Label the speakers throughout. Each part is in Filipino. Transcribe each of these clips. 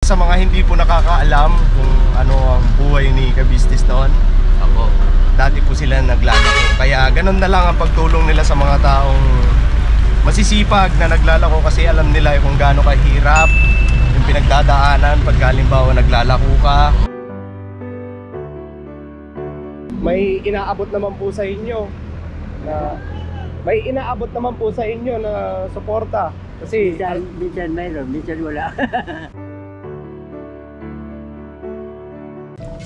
Speaker 1: Sa mga hindi po nakakaalam kung ano ang buhay ni Ka-Business noon,
Speaker 2: Opo.
Speaker 1: dati po sila naglalako. Kaya ganun na lang ang pagtulong nila sa mga taong masisipag na naglalako, kasi alam nila kung gaano kahirap yung pinagdadaanan pag halimbawa naglalako ka. May inaabot naman po sa inyo na suporta. Kasi
Speaker 3: minsan mayroon, minsan wala.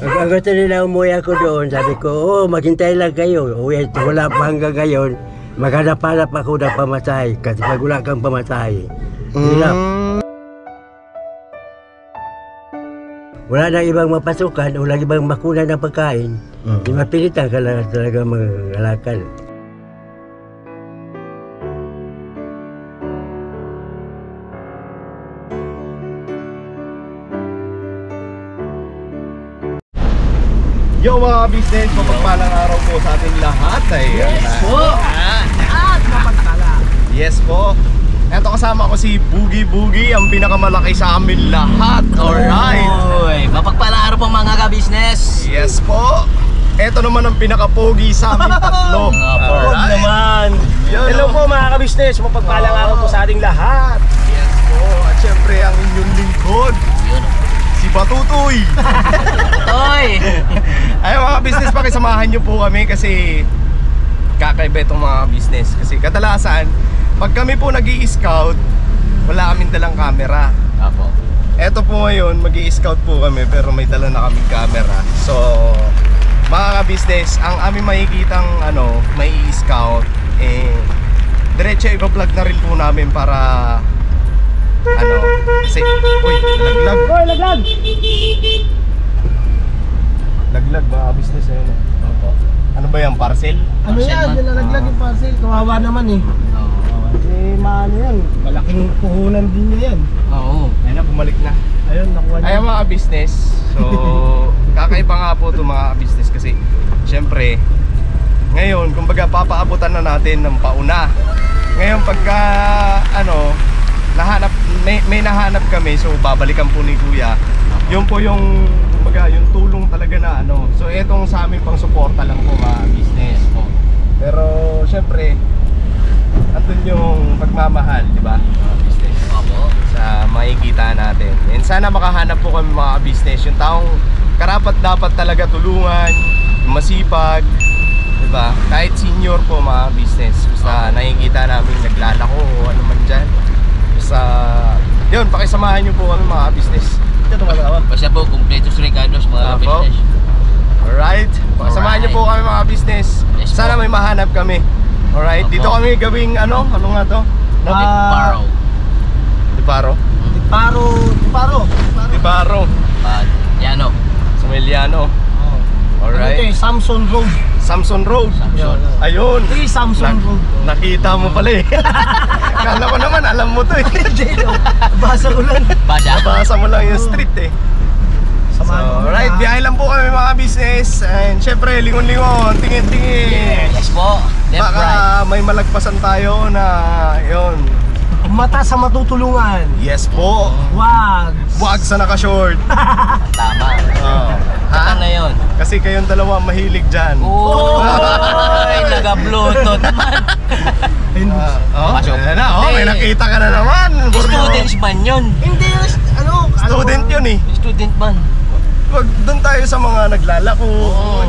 Speaker 3: Ang gusto nila umuwi ako doon, sabi ko, maghintay lang kayo. Uwi, wala pa hanggang ngayon. Maghanap-hanap ako ng pamasahe. Kasi pag wala kang pamasahe, hirap. Wala nang ibang mapasukan, wala nang ibang makunan ng pagkain. Di mapilitan ka lang talaga mag-alakal.
Speaker 1: yo mga business, mapagpalang araw po sa ating lahat.
Speaker 2: Yes po!
Speaker 3: At mapagpala.
Speaker 1: Yes po. Eto, kasama ko si Boogie Boogie, ang pinakamalaki sa amin lahat. Alright.
Speaker 2: Oy, mapagpala araw po mga ka-business.
Speaker 1: Yes po. Eto naman ang pinaka-pogi sa amin tatlo.
Speaker 4: Huwag naman. Hello po mga ka-business, mapagpalang araw po sa ating lahat.
Speaker 1: Yes po. At syempre ang inyong lingkod,
Speaker 2: Yun.
Speaker 1: si Batutoy.
Speaker 2: Toy!
Speaker 1: Ay mga business, pakisamahan nyo po kami kasi kakaiba itong mga business. Kasi kadalasan, pag kami po nag-i-scout, wala kaming dalang camera.
Speaker 2: Opo.
Speaker 1: Eto po ngayon, mag-i-scout po kami pero may dala na kaming camera. So, mga ka-business, ang aming makikitang may i-scout, diretso ipa-vlog na rin po namin para kasi, uy, laglag.
Speaker 4: Hoy, laglag!
Speaker 1: Laglag mga ka-business,
Speaker 2: Opo.
Speaker 1: Ano ba yan, parcel?
Speaker 4: Ano yan? Nilalaglag yung parcel. Kawawa naman eh. Maano yan. Malaking puhunan din niya yan.
Speaker 2: Oo.
Speaker 1: Ayun na, bumalik na.
Speaker 4: Ayun, nakuha niya.
Speaker 1: Ayun mga business. So, kakaiba nga po ito mga business kasi syempre, ngayon, kumbaga papaabutan na natin ng pauna. Ngayon pagka, may nahanap kami, so babalikan po ni Kuya. Yun po yung, kumbaga, yung tulong talaga na So, etong sa amin pang suporta lang po mga business po. Pero, syempre, andun yung pagmamahal, di ba? Mga business.
Speaker 2: Opo.
Speaker 1: Sa makikita natin. And sana makahanap po kami mga business, yung taong karapat dapat talaga tulungan, masipag, diba? Kahit senior po mga business, basta nakikita namin naglalako o ano man dyan. Basta yun, pakisamahan nyo po kami mga business. Ito tumatawag.
Speaker 2: Basta po, kumpletos Ricardo's mga ka-business.
Speaker 1: Alright, pakisamahan nyo po kami mga business.
Speaker 2: Yes,
Speaker 1: Sana may mahanap kami. Alright, dito kami gawing ano nga to?
Speaker 2: Paro.
Speaker 1: Diparo? Diparo.
Speaker 2: Yano.
Speaker 1: Sameliano. Alright.
Speaker 4: Ito yung Samson Road.
Speaker 1: Samson Road.
Speaker 2: Samson.
Speaker 1: Ayun.
Speaker 4: Ito yung Samson Road.
Speaker 1: Nakita mo pala eh. Kala ko naman alam mo to eh.
Speaker 4: Basa ko lang.
Speaker 1: Nabasa mo lang yung street eh. So, alright, biyahe lang po kami mga business. And syempre, lingon-lingon, tingin-tingin.
Speaker 2: Yes po. Left,
Speaker 1: Baka
Speaker 2: right.
Speaker 1: may malagpasan tayo na yun.
Speaker 4: Mata sa matutulungan.
Speaker 1: Yes po.
Speaker 4: Wag.
Speaker 1: Wag sa naka-short.
Speaker 2: Tama.
Speaker 1: Ha?
Speaker 2: Ano na yun?
Speaker 1: Kasi kayong dalawa mahilig dyan.
Speaker 2: Oy, nag-bluetooth naman.
Speaker 1: Pasok. Ayan na,
Speaker 2: Hey.
Speaker 1: may nakita ka na naman.
Speaker 2: Students man yun.
Speaker 4: Hindi,
Speaker 1: Student yun eh.
Speaker 2: Student man.
Speaker 1: Wag doon tayo sa mga naglalako.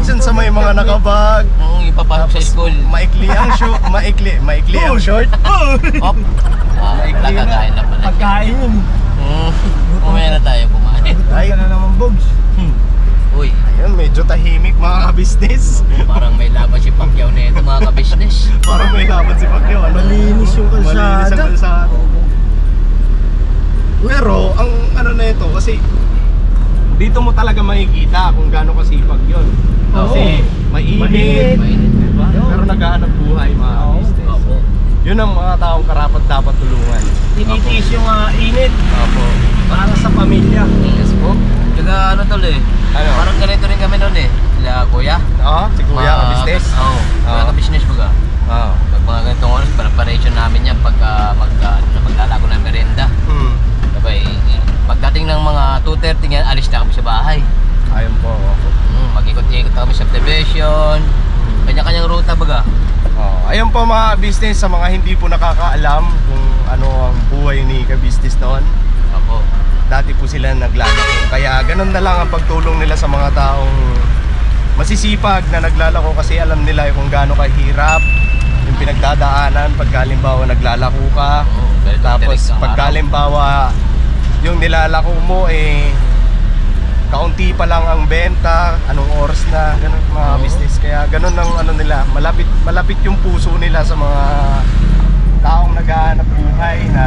Speaker 1: Diyan sa may mga nakabag.
Speaker 2: Ipapasok sa school.
Speaker 1: Maikli ang short. Maikli ang short.
Speaker 2: Hop.
Speaker 1: Maikli na.
Speaker 2: Nakakain na pala.
Speaker 4: Pagkain yun.
Speaker 2: Umaya na tayo kumain.
Speaker 4: Ay ka na naman, Bogs.
Speaker 2: Uy,
Speaker 1: Ayun, medyo tahimik mga ka-business.
Speaker 2: parang may laban si Pacquiao na ito mga ka-business.
Speaker 1: Parang may laban si Pacquiao.
Speaker 4: Malinis yung
Speaker 1: Malinis ang
Speaker 4: kalsada.
Speaker 1: kalsada. Pero, ang na ito, kasi dito mo talaga makikita kung gaano kasipag yun. Kasi mainit. Diba? Pero naghahanap buhay mga business.
Speaker 2: Opo.
Speaker 1: Yun ang mga taong karapat dapat tulungan.
Speaker 4: Tinitiis yung init
Speaker 1: Opo.
Speaker 4: para sa pamilya.
Speaker 2: Yes po. Taga ano tol eh.
Speaker 1: Ano?
Speaker 2: Parang ganito rin kami noon eh. Sila kuya.
Speaker 1: Oo, si Kuya ka-business.
Speaker 2: Oo. Kuya ka-business baga.
Speaker 1: Oo.
Speaker 2: Pag mga ganitong oras, preparation namin yan pag maglalako ng merienda. Sabay, Pagdating ng mga 2:30 yan, alis na kami sa bahay.
Speaker 1: Ayun po.
Speaker 2: Mag-ikot-ikot kami sa subdivision. Kanya-kanyang ruta baga.
Speaker 1: Ayun po mga business, sa mga hindi po nakakaalam kung ano ang buhay ni ka-business noon.
Speaker 2: Ako.
Speaker 1: Dati po sila naglalako. Kaya ganun na lang ang pagtulong nila sa mga taong masisipag na naglalako, kasi alam nila kung gaano kahirap yung pinagdadaanan pagkalimbawa naglalako ka. Tapos pagkalimbawa yung nilalako mo kaunti pa lang ang benta, anong oras na, ganun mga business. Kaya ganun ang ano nila, malapit yung puso nila sa mga taong naghahanap buhay na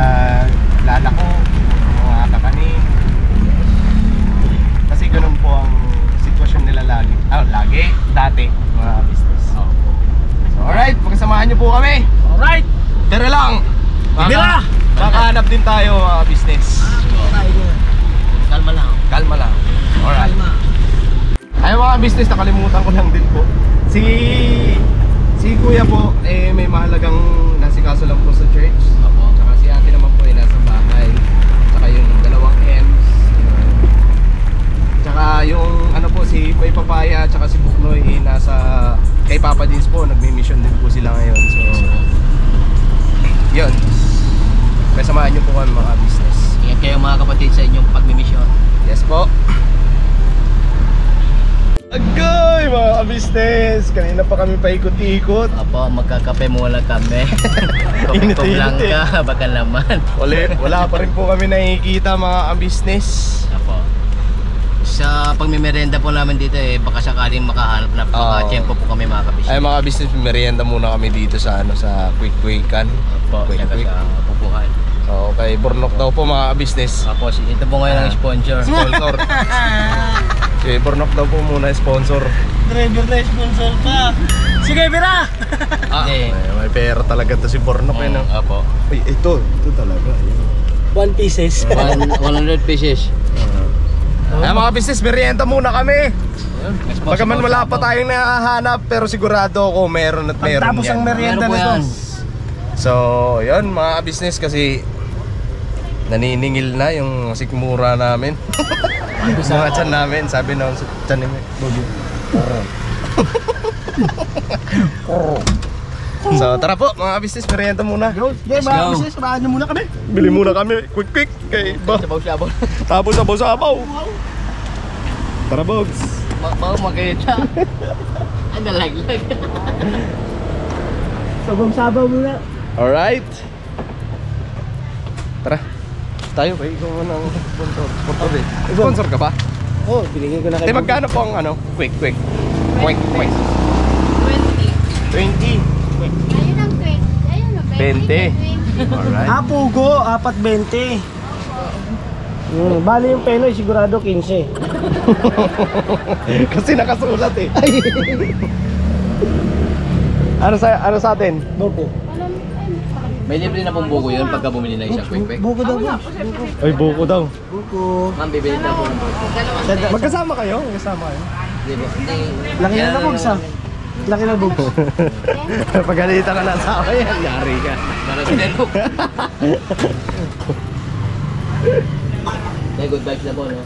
Speaker 1: lalako, mga kakanin. Kasi ganun po ang sitwasyon nila lagi, dati, mga business. So, alright, pagkasamahan nyo po kami.
Speaker 4: Alright!
Speaker 1: Tara lang!
Speaker 4: Tira!
Speaker 1: Makahanap din tayo mga business.
Speaker 2: Kalma lang.
Speaker 1: Kalma lang. Alright. Ay mga business, nakalimutan ko lang din po. Si kuya po, may mahalagang nasikaso lang po sa church.
Speaker 2: Ako.
Speaker 1: Tsaka si ate naman po nasa bahay. Tsaka yung dalawang M's. Tsaka yung ano po, si Kuya Papaya tsaka si Buknoy nasa kay Papa Dins po. Nagmi-mission din po sila ngayon. So, yun. Kaya samahan nyo po kami mga business.
Speaker 2: Ingat kayo mga kapatid sa inyong pagmimisyon.
Speaker 1: Yes po. Agoy mga business, kanina pa kami paikot-ikot.
Speaker 2: Apo, magkakape muna kami.
Speaker 1: Init,
Speaker 2: Kopi lang
Speaker 1: init.
Speaker 2: ka, baka naman.
Speaker 1: Wala pa rin po kami nakikita mga business.
Speaker 2: Apo. Sa pagmimerenda po namin dito baka sakaling makahanap na makachempo po kami mga kabisnes.
Speaker 1: Ay mga business, merienda muna kami dito sa sa Quick-Quickan.
Speaker 2: Apo,
Speaker 1: Quick
Speaker 2: saka
Speaker 1: Quick.
Speaker 2: sa pupuhan.
Speaker 1: Okay, Bornok daw po mga business.
Speaker 2: Apo, ito po ngayon ang sponsor.
Speaker 1: Sponsor. Si Bornok daw po muna sponsor.
Speaker 4: Driver na sponsor pa. Sige, Bira!
Speaker 2: Hindi.
Speaker 1: May pera talaga to si Bornok no?
Speaker 2: Apo.
Speaker 1: Uy, ito talaga.
Speaker 4: 1 pieces.
Speaker 2: 100 pieces.
Speaker 1: Ay mga business, merienda muna kami.
Speaker 2: Ayun,
Speaker 1: Bagaman wala pa tayong nahahanap, pero sigurado ako meron at meron
Speaker 4: Pagtapos ang
Speaker 1: yan.
Speaker 4: merienda
Speaker 2: Meron po
Speaker 4: na
Speaker 2: yan.
Speaker 4: to.
Speaker 1: So, yun mga business, kasi naniningil na yung sikmura namin. Mga tiyan namin, sabi na tiyan ni Bogi. So, tara po mga business, merienda muna.
Speaker 4: Okay,
Speaker 2: Let's
Speaker 4: mga
Speaker 2: go.
Speaker 4: business, samahan nyo muna kami.
Speaker 1: Bili muna kami, quick kay ba.
Speaker 2: Sabaw-sabaw.
Speaker 1: Tapos sabaw-sabaw. Tara Bogs.
Speaker 2: Bago magayot siya. Ay, nalaglag.
Speaker 4: Sabang-sabaw muna.
Speaker 1: Alright. Tara. Tayo ba? Ikaw ang sponsor. Sponsor ka ba?
Speaker 4: Oh, binigay ko na kayo.
Speaker 1: Magkano po ang quick.
Speaker 5: 20.
Speaker 1: 20.
Speaker 5: Ayun ang 20. Ayun ang
Speaker 1: 20. Alright.
Speaker 4: Pugo, 4.20. Bali yung penoy, sigurado 15.
Speaker 1: Kasi nakasulat eh. Ano sa atin?
Speaker 4: Buko.
Speaker 2: May libre na pong buko yun pagka bumili na isang quick.
Speaker 4: Buko daw po.
Speaker 1: Ay, buko daw.
Speaker 4: Buko.
Speaker 2: Ma'am, bibili na po ng buko.
Speaker 1: Magkasama kayo? Magkasama kayo?
Speaker 2: Di ba?
Speaker 4: Laki na bugs ah. Laki na bugs.
Speaker 1: Pagalitan ka na sa akin, yari ka.
Speaker 2: Para sa netbook. Good vibes na po, no?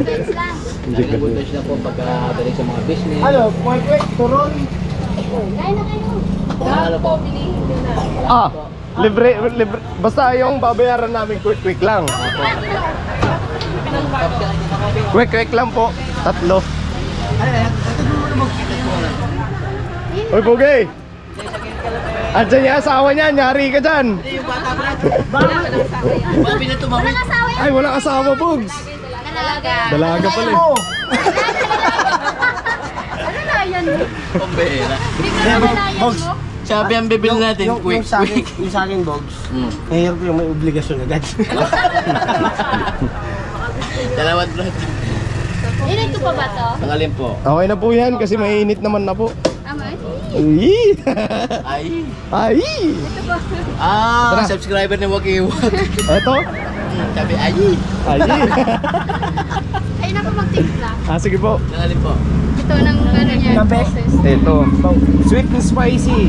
Speaker 5: Good lang.
Speaker 2: Good vibes na po pagka balik sa mga business.
Speaker 4: Ano, quick, turon.
Speaker 5: Kaya na kayo.
Speaker 2: Ano po?
Speaker 1: Libre. Basta yung babayaran namin quick lang. Quick lang po. 3. Uy, Bugay! Andiyan yung asawa niya, nyari ka dyan!
Speaker 2: Babi na tumawid.
Speaker 5: Walang asawa yan.
Speaker 1: Ay, walang asawa, Bugs!
Speaker 5: Dalaga.
Speaker 1: Dalaga pala eh.
Speaker 5: Ano na yan?
Speaker 2: Pambihira.
Speaker 5: Bigla na yan
Speaker 4: Bogs.
Speaker 5: mo?
Speaker 2: Sabi ang bibili natin, quick.
Speaker 4: Yung sa akin, Bogs. Nahihirap yung may obligasyon agad.
Speaker 2: Dalawat vlog.
Speaker 5: Init ko pa ba to?
Speaker 2: Ang alin po?
Speaker 1: Okay na po yan kasi mainit naman na po.
Speaker 5: Tama eh.
Speaker 1: Ay!
Speaker 2: Ay.
Speaker 1: Ay!
Speaker 5: Ito ba?
Speaker 2: Tara. Subscriber ni Wakiwak.
Speaker 1: Eto?
Speaker 2: Sabi, ay.
Speaker 1: Ay!
Speaker 5: Ay na po magtimpla.
Speaker 1: Sige po.
Speaker 2: Ang alin po?
Speaker 5: Ito ng ano niya.
Speaker 4: Kape?
Speaker 5: process.
Speaker 1: Ito. Sweet and spicy.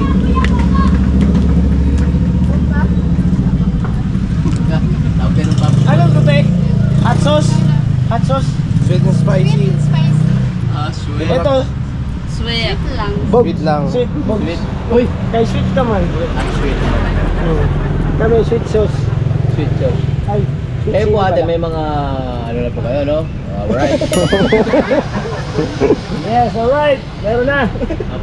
Speaker 4: Hot sauce.
Speaker 1: Sweet and spicy.
Speaker 5: Sweet and spicy.
Speaker 2: Sweet.
Speaker 4: Ito,
Speaker 5: Sweet lang.
Speaker 4: Bog.
Speaker 1: Sweet lang.
Speaker 4: Sweet, Bog.
Speaker 2: Sweet.
Speaker 4: Uy, kay sweet ka man.
Speaker 2: Sweet.
Speaker 4: Kami sweet sauce.
Speaker 2: Sweet sauce.
Speaker 4: Ay, sweet
Speaker 2: Kayo po
Speaker 4: chili
Speaker 2: ate,
Speaker 4: pala.
Speaker 2: may mga ano na po kayo, no? Alright.
Speaker 4: Yes, alright. Meron na.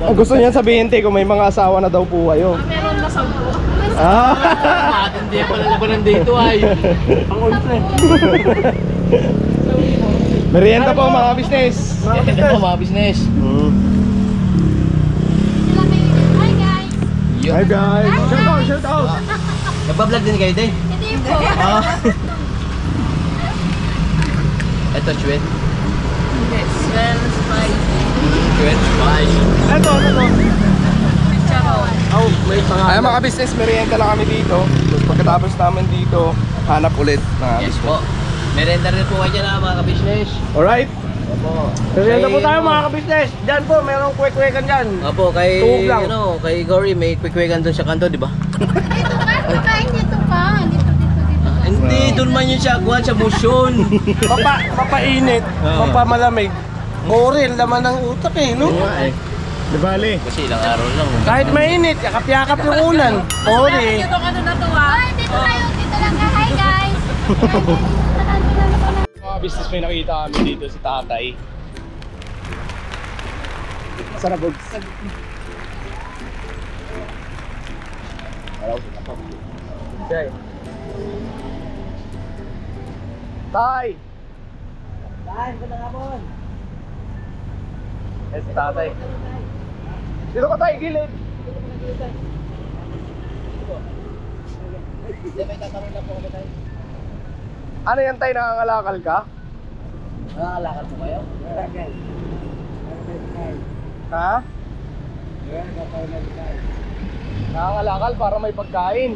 Speaker 1: Ang gusto niya sabihin, te, kung may mga asawa na daw po kayo.
Speaker 5: Meron na 10.
Speaker 1: Ah!
Speaker 2: Hindi pala labanan dito ay.
Speaker 4: Pang-ultra.
Speaker 1: Merienda po mga business.
Speaker 2: Ito po mga business.
Speaker 5: Sila may hi guys.
Speaker 1: Hi guys. Shout out, shout out.
Speaker 2: Nagpa-vlog din kayo din?
Speaker 5: Hindi po.
Speaker 2: Ito, sweet.
Speaker 5: Well, spicy.
Speaker 2: Sweet, spice.
Speaker 4: Ito, ano to?
Speaker 5: Charon.
Speaker 4: Oh, may
Speaker 1: Ay mga business, merienda lang kami dito. Tapos pagkatapos namin dito, hanap ulit na
Speaker 2: Yes po. Merenda rin po kayo dyan mga ka-business.
Speaker 1: Alright.
Speaker 2: Opo.
Speaker 4: Merienda po tayo mga ka-business. Diyan po, merong kwek-kwekan dyan.
Speaker 2: Opo, kay,
Speaker 4: Tuhog lang.
Speaker 2: kay Gory, may quick-quickan doon sa kanto, di ba?
Speaker 5: Dito ka, kumain dito ka. Dito.
Speaker 2: Hindi, doon man yun siya, kuhan sa motion.
Speaker 4: Mapainit,
Speaker 2: Oo.
Speaker 4: mapamalamig. Goril, laman ng utak eh, no?
Speaker 1: Di bali.
Speaker 2: Kasi ilang araw lang.
Speaker 4: Kahit mainit, yakap-yakap yung ulan. Ori.
Speaker 5: Dito lang ka. Hi guys.
Speaker 1: Mga business, may nakita kami dito si tatay. Sarabog. Tay!
Speaker 4: Tay, magandang hapon.
Speaker 1: Eh, si tatay. Dito ka tayo, gilid. Ano yan tayo, nangangalakal ka?
Speaker 2: Nakakalakad po kayo?
Speaker 1: Ha? Nangangalakal para may pagkain.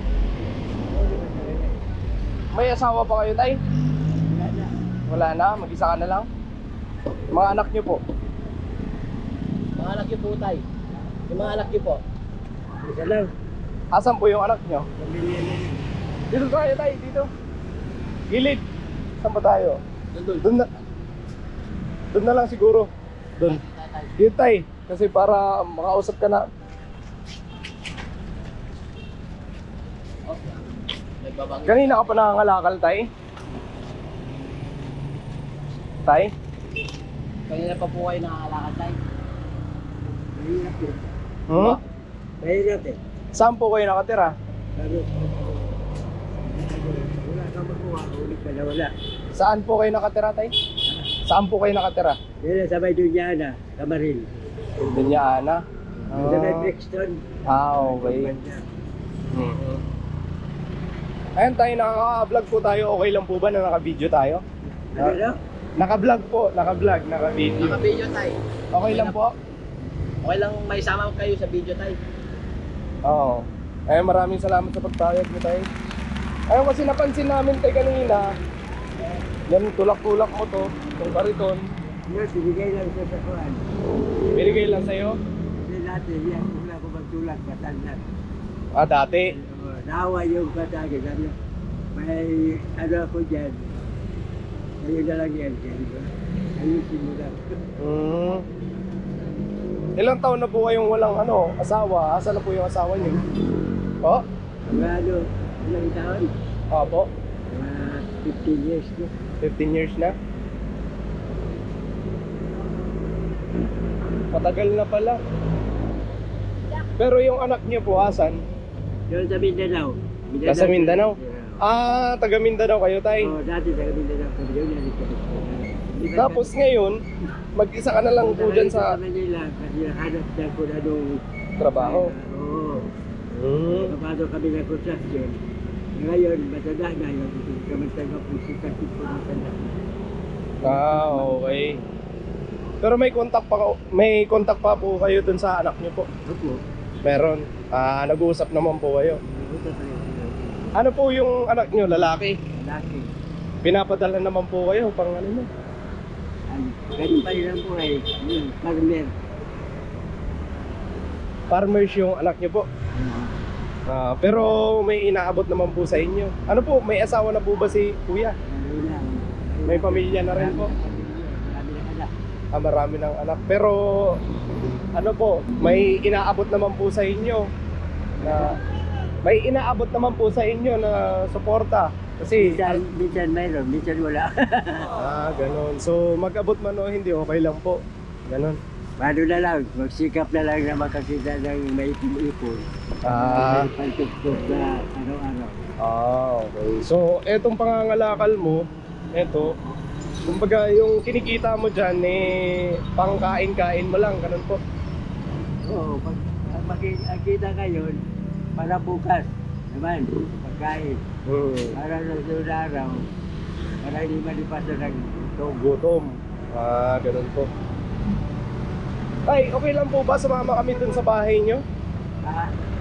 Speaker 1: May asawa pa kayo, tay? Wala na, mag-isa ka na lang. Mga anak niyo po.
Speaker 2: Mga anak niyo po, tay. Yung mga anak niyo po.
Speaker 3: Isa lang.
Speaker 1: Asan po yung anak niyo? Dito tayo, tay, dito. Gilid. Saan ba tayo? Doon na. Doon na lang siguro. Doon. Dito, tay. Kasi para makausap ka na.
Speaker 2: Nagbabangin.
Speaker 1: Kanina ka pa nangangalakal, tay? Tay?
Speaker 2: Kanina pa po kayo nakakalakad, tay.
Speaker 3: Mahirap eh.
Speaker 1: Hmm?
Speaker 3: Mahirap eh.
Speaker 1: Saan po kayo nakatira?
Speaker 3: Sabi, wala kang makuha, ulit ka na wala.
Speaker 1: Saan po kayo nakatira, tay? Saan po kayo nakatira?
Speaker 3: Yan sa may dunya na, Camaril.
Speaker 1: Doon niya, Ana.
Speaker 3: Sa may Brixton.
Speaker 1: Okay. Ayun tayo, nakaka-vlog po tayo. Okay lang po ba na naka-video tayo?
Speaker 3: Ano?
Speaker 1: Naka-vlog po, naka-vlog, naka-video.
Speaker 2: Naka-video, tay.
Speaker 1: Okay lang po?
Speaker 2: Okay lang may sama kayo sa video, tay.
Speaker 1: Oo. Eh, maraming salamat sa pagtayag mo tayo. Ayun kasi napansin namin tayo kanina. Yan, tulak-tulak mo to. Itong kariton.
Speaker 3: Yan, binigay lang siya sa kuhan.
Speaker 1: Binigay lang sa'yo.
Speaker 3: Hindi natin, yan, wala ko magtulak, matanda.
Speaker 1: Ah, dati.
Speaker 3: Nawa yung patagin. Sabi, may ano ako dyan. Kayo na lang yan. Ayusin mo lang.
Speaker 1: Ilang taon na po kayong walang asawa? Asa na po yung asawa niyo? Po?
Speaker 3: Mga ano, ilang taon?
Speaker 1: Opo.
Speaker 3: Mga 15 years na.
Speaker 1: 15 years na? Matagal na pala. Pero yung anak niyo po, asan?
Speaker 3: Doon sa Mindanao.
Speaker 1: Nasa Mindanao? Ah, taga Mindanao kayo, tay.
Speaker 3: Oo, dati sa Mindanao. Kami doon, nalit kami.
Speaker 1: Tapos ngayon, mag-isa ka na lang po dyan sa
Speaker 3: Manila kasi hanap na ko na nung
Speaker 1: trabaho.
Speaker 3: Oo. Kapado kami ng construction. Ngayon, matanda na yung kamantang po si Katip po matanda.
Speaker 1: Ah, okay. Pero may contact pa po kayo dun sa anak niyo po.
Speaker 3: Opo.
Speaker 1: Meron. Ah, nag-uusap naman po kayo.
Speaker 3: Ito tayo.
Speaker 1: Ano po yung anak niyo, lalaki?
Speaker 3: Laki.
Speaker 1: Pinapadala naman po kayo pang ano mo?
Speaker 3: Ganun pa rin ang buhay. Yun, farmer.
Speaker 1: Farmers yung anak niyo po. Ah, pero may inaabot naman po sa inyo. Ano po, may asawa na po ba si kuya?
Speaker 3: Ayun lang.
Speaker 1: May pamilya na rin po.
Speaker 3: Marami na anak.
Speaker 1: Marami ng anak. Pero ano po, may inaabot naman po sa inyo na suporta. Kasi
Speaker 3: Minsan mayroon, minsan wala.
Speaker 1: ganun. So mag-abot man o hindi, okay lang po. Ganun.
Speaker 3: Paano na lang, magsikap na lang na makakita ng may ipon.
Speaker 1: Ah.
Speaker 3: May pantuktok na araw-araw.
Speaker 1: Okay. So etong pangangalakal mo, eto, kumbaga yung kinikita mo dyan, pangkain-kain mo lang, ganun po.
Speaker 3: Oo, pag makikita ngayon, para bukas naman, pagkain. Para sa sunod araw, para hindi malipasan ng
Speaker 1: Gutom. Ganun po. Tay, okay lang po ba sumama kami dun sa bahay nyo?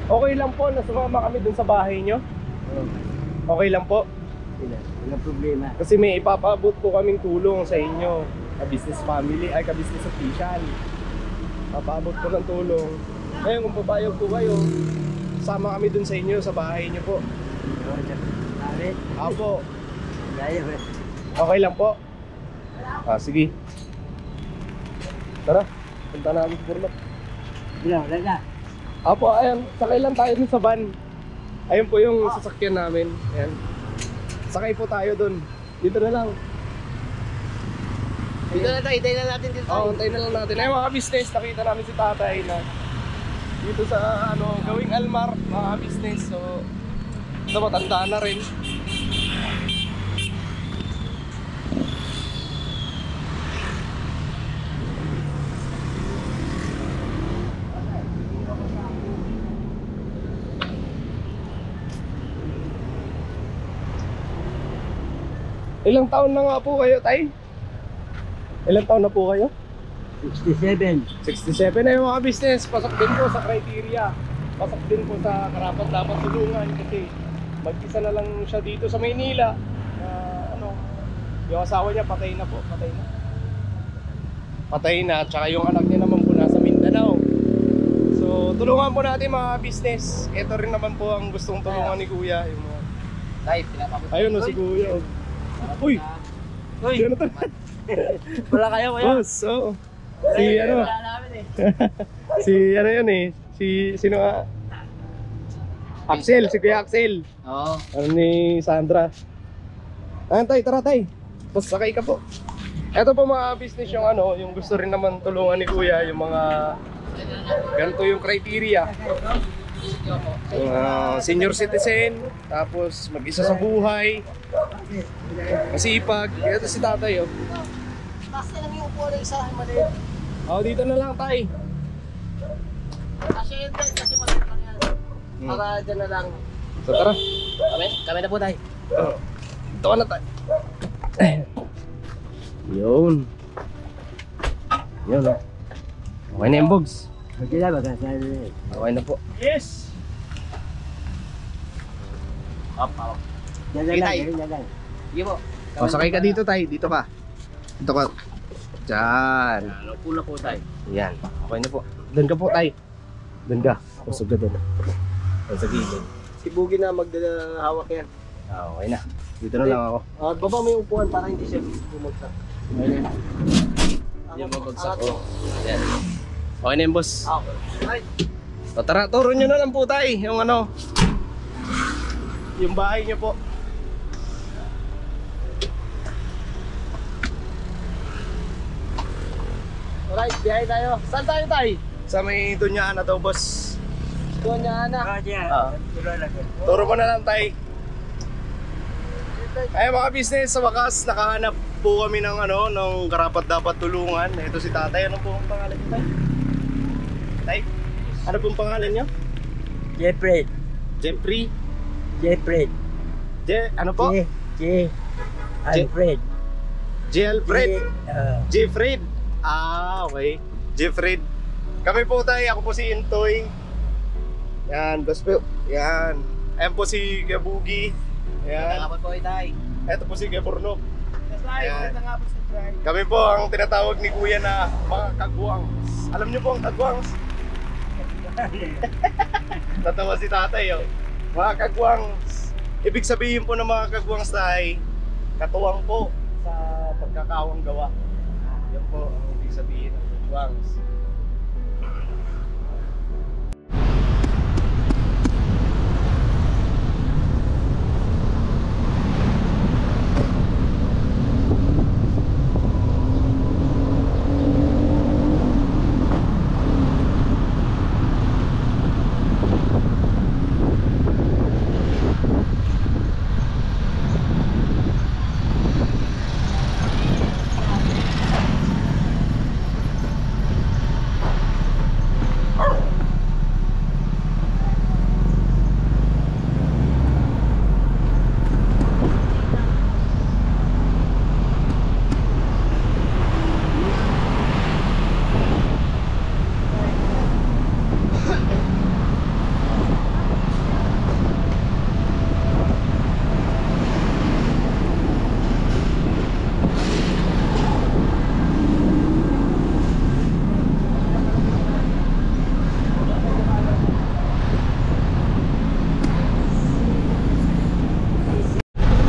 Speaker 1: Okay lang po na sumama kami dun sa bahay nyo? Okay lang po?
Speaker 3: Walang problema.
Speaker 1: Kasi may ipapaabot po kaming tulong sa inyo, ka-business family, ay ka-business official. Papaabot po ng tulong. Ngayon kung papayag po kayo, sama kami dun sa inyo, sa bahay nyo po.
Speaker 3: Bakit?
Speaker 1: Apo,
Speaker 3: Gaya ba?
Speaker 1: okay lang po? Sige. Tara, punta namin sa Burlap.
Speaker 3: Wala na.
Speaker 1: Apo, ayan, sakay lang tayo dun sa van. Ayun po yung sasakyan namin. Ayan. Sakay po tayo dun. Dito na lang.
Speaker 2: Dito na tayo, hintayin na natin dito.
Speaker 1: Oo, antayin na lang natin. Ayun mga business, nakita namin si tatay na dito sa gawing Almar, mga business. So, ito matanda na rin. Ilang taon na nga po kayo, tay? Ilang taon na po kayo?
Speaker 3: 67.
Speaker 1: 67 na yung mga business. Pasok din po sa criteria. Pasok din po sa karapat dapat tulungan kasi mag-isa na lang siya dito sa Maynila. Yung asawa niya patay na po. Patay na. Tsaka yung anak niya naman po nasa Mindanao. So tulungan po natin mga business. Ito rin naman po ang gustong tulungan ni Kuya. Yung mga...
Speaker 2: Tay, pinapakot.
Speaker 1: Ayun o si Kuya. Uy!
Speaker 2: Uy!
Speaker 1: Jonathan!
Speaker 2: Wala kayo,
Speaker 1: Boss! Oo. Si ano?
Speaker 2: Wala namin eh.
Speaker 1: Si ano yun eh? Sino nga? Axel, si Kuya Axel.
Speaker 2: Oo.
Speaker 1: Ano ni Sandra. Ayan tay, tara tay. Tapos sakay ka po. Ito po mga business yung yung gusto rin naman tulungan ni Kuya, yung mga ganito yung criteria. Senior citizen, tapos mag-isa sa buhay, masipag. Ito si tatay oh.
Speaker 4: Kasi lang yung upo na isa, maliit.
Speaker 1: Dito na lang tay.
Speaker 4: Kasi yun tayo, kasi maliit lang yan. Para dyan na lang.
Speaker 1: So tara.
Speaker 2: Kami na po tayo.
Speaker 1: Ito ka na tay. Yun. Yun oh. Okay na yung bogs.
Speaker 3: Okay na, magkasali.
Speaker 1: Okay na po. Yes!
Speaker 2: Up.
Speaker 3: Yan na
Speaker 2: Sige,
Speaker 3: lang,
Speaker 2: tay.
Speaker 3: yan na lang.
Speaker 2: Sige po.
Speaker 1: Sakay ka dito tay. Dito ka. Dito ka. Diyan.
Speaker 2: Upo na po tayo.
Speaker 1: Yan. Okay na po. Doon ka po tay. Doon ka. Usog ka doon. Doon sa gilid.
Speaker 4: Si Boogie na maghawak yan.
Speaker 1: Okay na. Dito na lang ako.
Speaker 4: Baba mo yung upuan para hindi siya bumagsak.
Speaker 1: Yung mabagsak ko. Ayan. Okay na yung boss.
Speaker 4: Ay,
Speaker 1: So, tara, turo nyo na lang po tay. Yung yung bahay nyo po.
Speaker 4: alright, biyahe tayo. Saan tayo tay?
Speaker 1: Sa may Dunyaan na daw boss.
Speaker 4: Doon niya na.
Speaker 1: Turo mo na lang tay. Ay mga business, sa wakas nakahanap po kami ng ng karapat dapat tulungan. Ito si tatay. Ano po ang pangalan niyo tay? Tay? Ano pong pangalan niyo?
Speaker 3: Jeffrey.
Speaker 1: Jeffrey?
Speaker 3: Jeffrey.
Speaker 1: Ano po?
Speaker 3: Alfred.
Speaker 1: Alfred?
Speaker 3: Ah,
Speaker 1: Jeffred? Okay. Jeffred. Kami po tayo. Ako po si Intoy. Yan, boss po. Yan. Ayan po si Gabugi. Yan.
Speaker 2: Kapag po tayo.
Speaker 1: Ito po si Gabornok. Ayan.
Speaker 4: Ito nga po sa drive.
Speaker 1: Kami po ang tinatawag ni Kuya na mga kagwangs. Alam niyo po ang kagwangs? Tatawa si tatay oh. Mga kagwangs. Ibig sabihin po ng mga kagwangs ay katuwang po. sa pagkakawang gawa. Yan po ang ibig sabihin ng Wang's.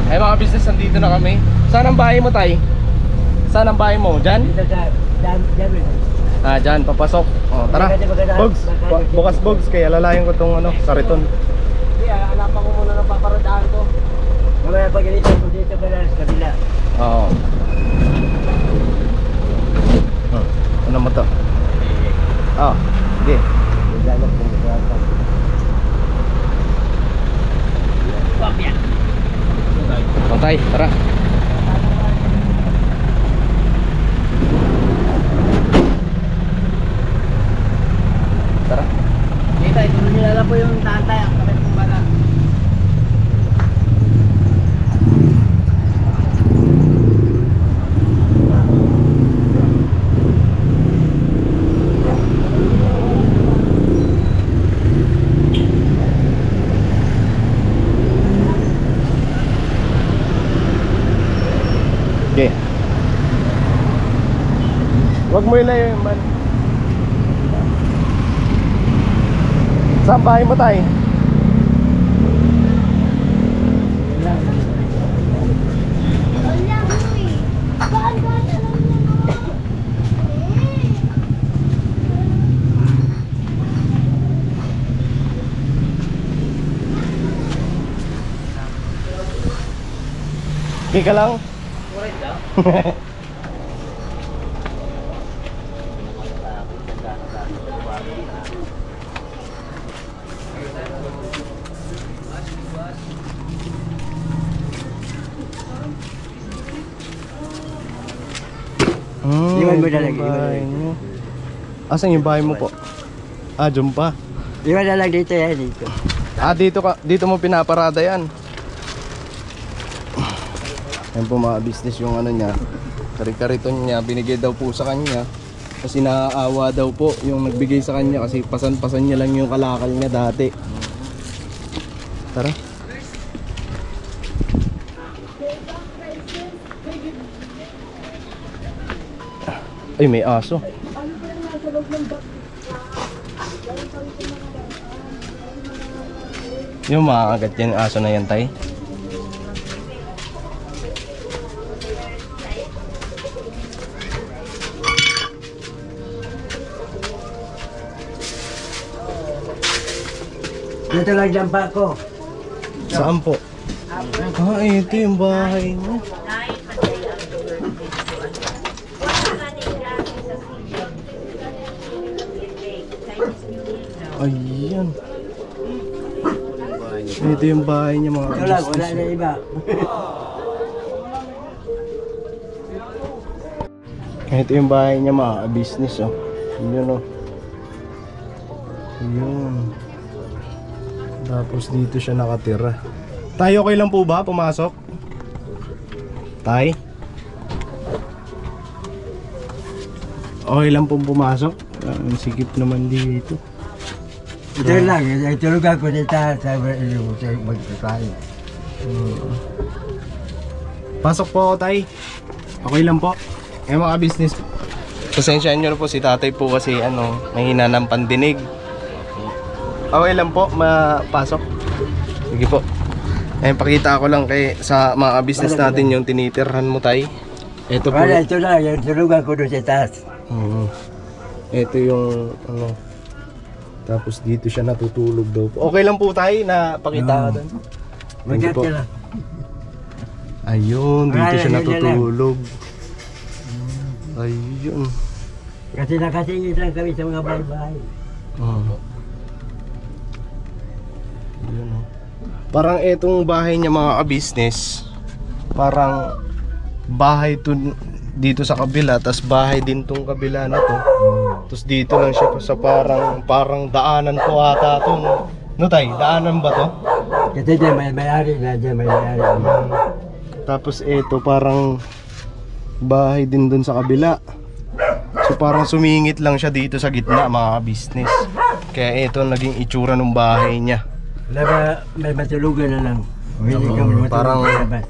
Speaker 1: Ay mga business, nandito na kami. Saan ang bahay mo, Tay? Saan ang bahay mo? Diyan?
Speaker 3: Dito sa dyan.
Speaker 1: Ah, dyan, papasok. O, tara. Bogs, bukas Bogs, kaya lalayan ko tong ano, kariton.
Speaker 4: Hindi, hanapan ko muna ng paparadaan ko.
Speaker 3: Mamaya pag-ilitan ko dito ka na sa kabila.
Speaker 1: Oo. Ano mo to? Ah, sige.
Speaker 3: Lalap ko dito.
Speaker 1: Pantay, tara. Tara.
Speaker 3: Dito, ito nilala po yung tatay. Ang kapit kong bala.
Speaker 1: Okay. Huwag mo ilayo yung man. Saan bahay mo, Tay? Okay ka lang?
Speaker 3: Iwan mo na lang,
Speaker 1: yung
Speaker 3: iwan
Speaker 1: bahay
Speaker 3: mo.
Speaker 1: niyo. Asan yung bahay mo po? Ah, dyan pa.
Speaker 3: Iwan na lang dito yan, dito.
Speaker 1: Ah, dito mo pinaparada yan. Yan po mga business yung ano niya. Kari-kariton niya, binigay daw po sa kanya. Kasi naaawa daw po yung nagbigay sa kanya kasi pasan-pasan niya lang yung kalakal niya dati. Tara. Ay, may aso. Yung makakagat yan aso na yan, Tay.
Speaker 3: Dito lang dyan pa ako.
Speaker 1: Saan po? Ah, ito yung bahay niya. Ayan. Ito yung bahay niya mga
Speaker 3: Ito lang, wala
Speaker 1: business.
Speaker 3: na iba.
Speaker 1: Ito yung bahay niya mga business, oh. Yun, oh. Yun. Tapos dito siya nakatira. Tayo okay lang po ba pumasok? Tay? Okay lang po pumasok? Ang sikip naman dito.
Speaker 3: Ito lang, ito lugar ko dito sa magkakain.
Speaker 1: Pasok po ako, Tay. Okay lang po. Eh mga business, pasensyahan nyo na po si tatay po kasi ano, mahina ng pandinig. Okay lang po, mapasok. Sige po. Ayun, pakita ko lang sa mga business natin yung tinitirhan mo, tay. Ito po.
Speaker 3: Wala, ito lang, yung tulugan ko doon sa taas.
Speaker 1: Ito yung ano. Tapos dito siya natutulog daw po. Okay lang po, tay, na pakita ko doon. Thank you po. Ayun, dito siya natutulog. Ayun.
Speaker 3: Kasi nakasingit lang kami sa mga bahay-bahay.
Speaker 1: Ayun, oh. Parang etong bahay niya mga ka-business, parang bahay to dito sa kabila, tas bahay din tong kabila na to. Tapos dito lang siya sa parang daanan po ata to, no? No, tay, daanan ba to?
Speaker 3: Kasi dyan may-ari na, dyan may-ari.
Speaker 1: Tapos ito parang bahay din dun sa kabila. So parang sumingit lang siya dito sa gitna mga business. Kaya ito naging itsura ng bahay niya.
Speaker 3: Wala ba, may matulugan na lang. Hindi kami matulugan
Speaker 1: parang-
Speaker 3: sa labas.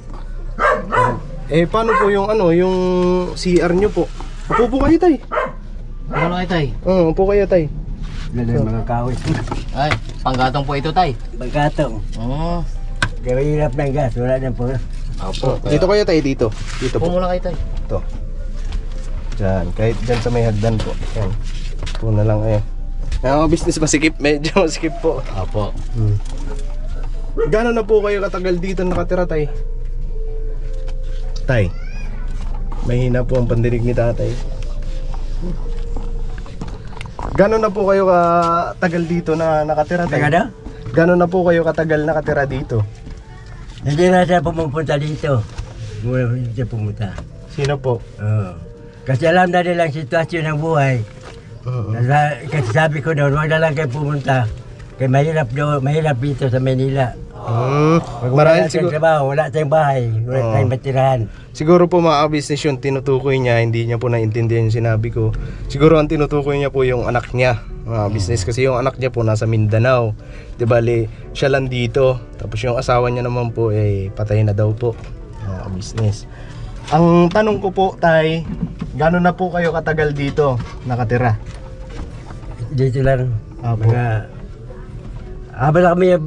Speaker 1: Paano po yung ano, yung CR nyo po? Upo po kayo, tay.
Speaker 2: Ano kayo, tay?
Speaker 1: Upo kayo, tay.
Speaker 3: Yan ang mga kawit.
Speaker 2: Ay, panggatong po ito, tay.
Speaker 3: Pagkatong.
Speaker 2: Oo.
Speaker 3: Kaya hirap ng gas, wala na po.
Speaker 2: Opo.
Speaker 1: Dito kayo, tay, dito. Dito
Speaker 2: Upo
Speaker 1: po.
Speaker 2: muna kayo, tay.
Speaker 1: Ito. Diyan, kahit dyan sa may hagdan po. Yan. Upo na lang kayo. Ang business masikip, medyo masikip po.
Speaker 2: Opo.
Speaker 1: Gano'n na po kayo katagal dito nakatira, tay? Tay, mahina po ang pandinig ni tatay. Gano'n na po kayo katagal dito na nakatira, tay?
Speaker 3: Ano?
Speaker 1: Gano'n na po kayo katagal nakatira dito?
Speaker 3: Hindi na siya pumunta dito. Mula hindi siya pumunta.
Speaker 1: Sino po?
Speaker 3: Oo. Kasi alam na nilang sitwasyon ng buhay. Kasi sabi ko doon, huwag na lang kayo pumunta. Kaya mahirap dito sa Manila.
Speaker 1: Marahil
Speaker 3: Wala tayong
Speaker 1: siguro,
Speaker 3: trabaho, wala tayong bahay, wala tayong matirahan.
Speaker 1: siguro po mga business yung tinutukoy niya, hindi niya po naintindihan yung sinabi ko. Siguro ang tinutukoy niya po yung anak niya, mga business, kasi yung anak niya po nasa Mindanao. Di bali, siya lang dito. Tapos yung asawa niya naman po patay na daw po, mga business. Ang tanong ko po, tay, gano'n na po kayo katagal dito nakatira?
Speaker 3: Dito lang,
Speaker 1: Apo.
Speaker 3: mga... Habang kami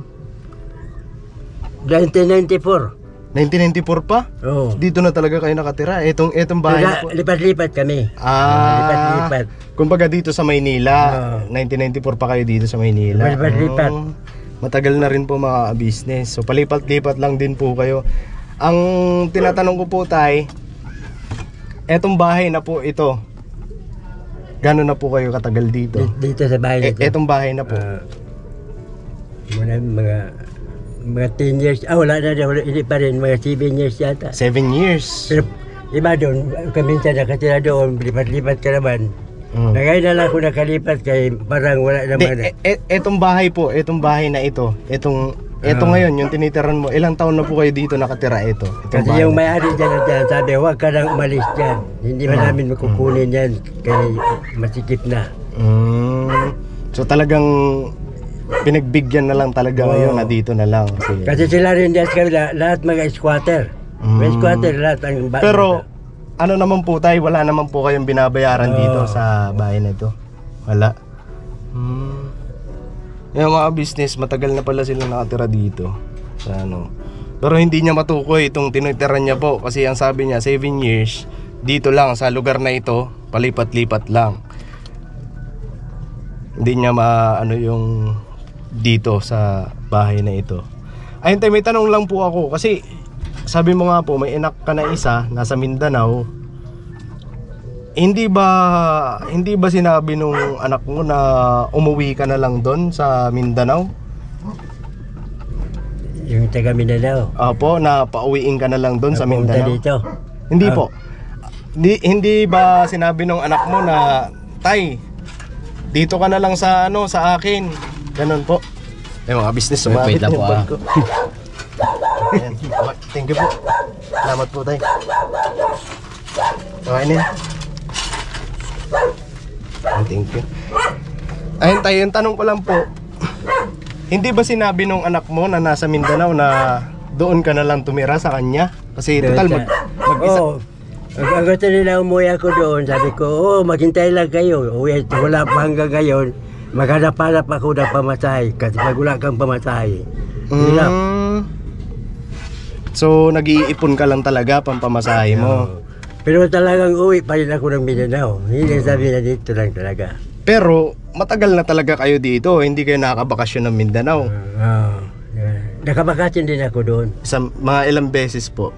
Speaker 3: 1994.
Speaker 1: 1994 pa?
Speaker 3: Oo.
Speaker 1: Dito na talaga kayo nakatira? Etong bahay na po?
Speaker 3: Lipat-lipat kami. Lipat-lipat.
Speaker 1: Kumbaga dito sa Maynila,
Speaker 3: Oo.
Speaker 1: 1994 pa kayo dito sa Maynila.
Speaker 3: Lipat-lipat.
Speaker 1: Matagal na rin po mga business. So palipat-lipat lang din po kayo. Ang tinatanong ko po, tay, etong bahay na po ito, gano'n na po kayo katagal dito?
Speaker 3: Dito sa bahay nito.
Speaker 1: Etong bahay na po.
Speaker 3: Muna mga 10 years. Wala na, hindi pa rin. Mga 7 years yata.
Speaker 1: 7 years.
Speaker 3: Pero iba doon, kaminsan nakatira doon, lipat-lipat ka naman. Ngayon na lang ako nakalipat kay parang wala naman.
Speaker 1: Etong bahay po, etong bahay na ito, eto ngayon, yung tinitiran mo, ilang taon na po kayo dito nakatira ito?
Speaker 3: Kasi yung may-ari dyan, sabi, huwag ka nang umalis dyan. Hindi man namin makukunin yan, kaya masikip na.
Speaker 1: So talagang pinagbigyan na lang talaga ngayon na dito na lang.
Speaker 3: Kasi sila rin dyan kami, lahat mga squatter. May squatter lahat ang bahay.
Speaker 1: Pero ano naman po tayo, wala naman po kayong binabayaran dito sa bahay na ito? Wala? Yung mga business, matagal na pala sila nakatira dito sa ano. Pero hindi niya matukoy itong tinitiran niya po, kasi ang sabi niya 7 years dito lang sa lugar na ito, palipat-lipat lang. Hindi niya maano yung dito sa bahay na ito. Ayun tayo, may tanong lang po ako, kasi sabi mo nga po may anak ka na isa nasa Mindanao. Hindi ba sinabi nung anak mo na umuwi ka na lang doon sa Mindanao?
Speaker 3: Yung taga Mindanao.
Speaker 1: Opo, na pauwiin ka na lang doon sa
Speaker 3: Pumunta
Speaker 1: Mindanao.
Speaker 3: dito.
Speaker 1: Hindi po. Hindi ba sinabi nung anak mo na, tay, dito ka na lang sa sa akin? Ganun po. Mga business, sumabit
Speaker 2: Wait lang
Speaker 1: yung
Speaker 2: po,
Speaker 1: bag ko. Ayan. Thank you po. Salamat po, tay. Okay na yan. Thank you. Ayun tayo, yung tanong ko lang po, hindi ba sinabi nung anak mo na nasa Mindanao na doon ka na lang tumira sa kanya? Kasi total mag-isa.
Speaker 3: Oo. Ang gusto nila umuwi ako doon, sabi ko, maghintay lang kayo. Wala pa hanggang ngayon. Maghanap-hanap ako ng pamasahe. Kasi pag wala kang pamasahe, hirap.
Speaker 1: So nag-iipon ka lang talaga pampamasahe mo.
Speaker 3: Pero talagang uwi pa rin ako ng Mindanao. Hindi sabi na dito lang talaga.
Speaker 1: Pero matagal na talaga kayo dito, hindi kayo nakakabakasyon ng Mindanao.
Speaker 3: Nakabakasyon din ako doon.
Speaker 1: Mga ilang beses po?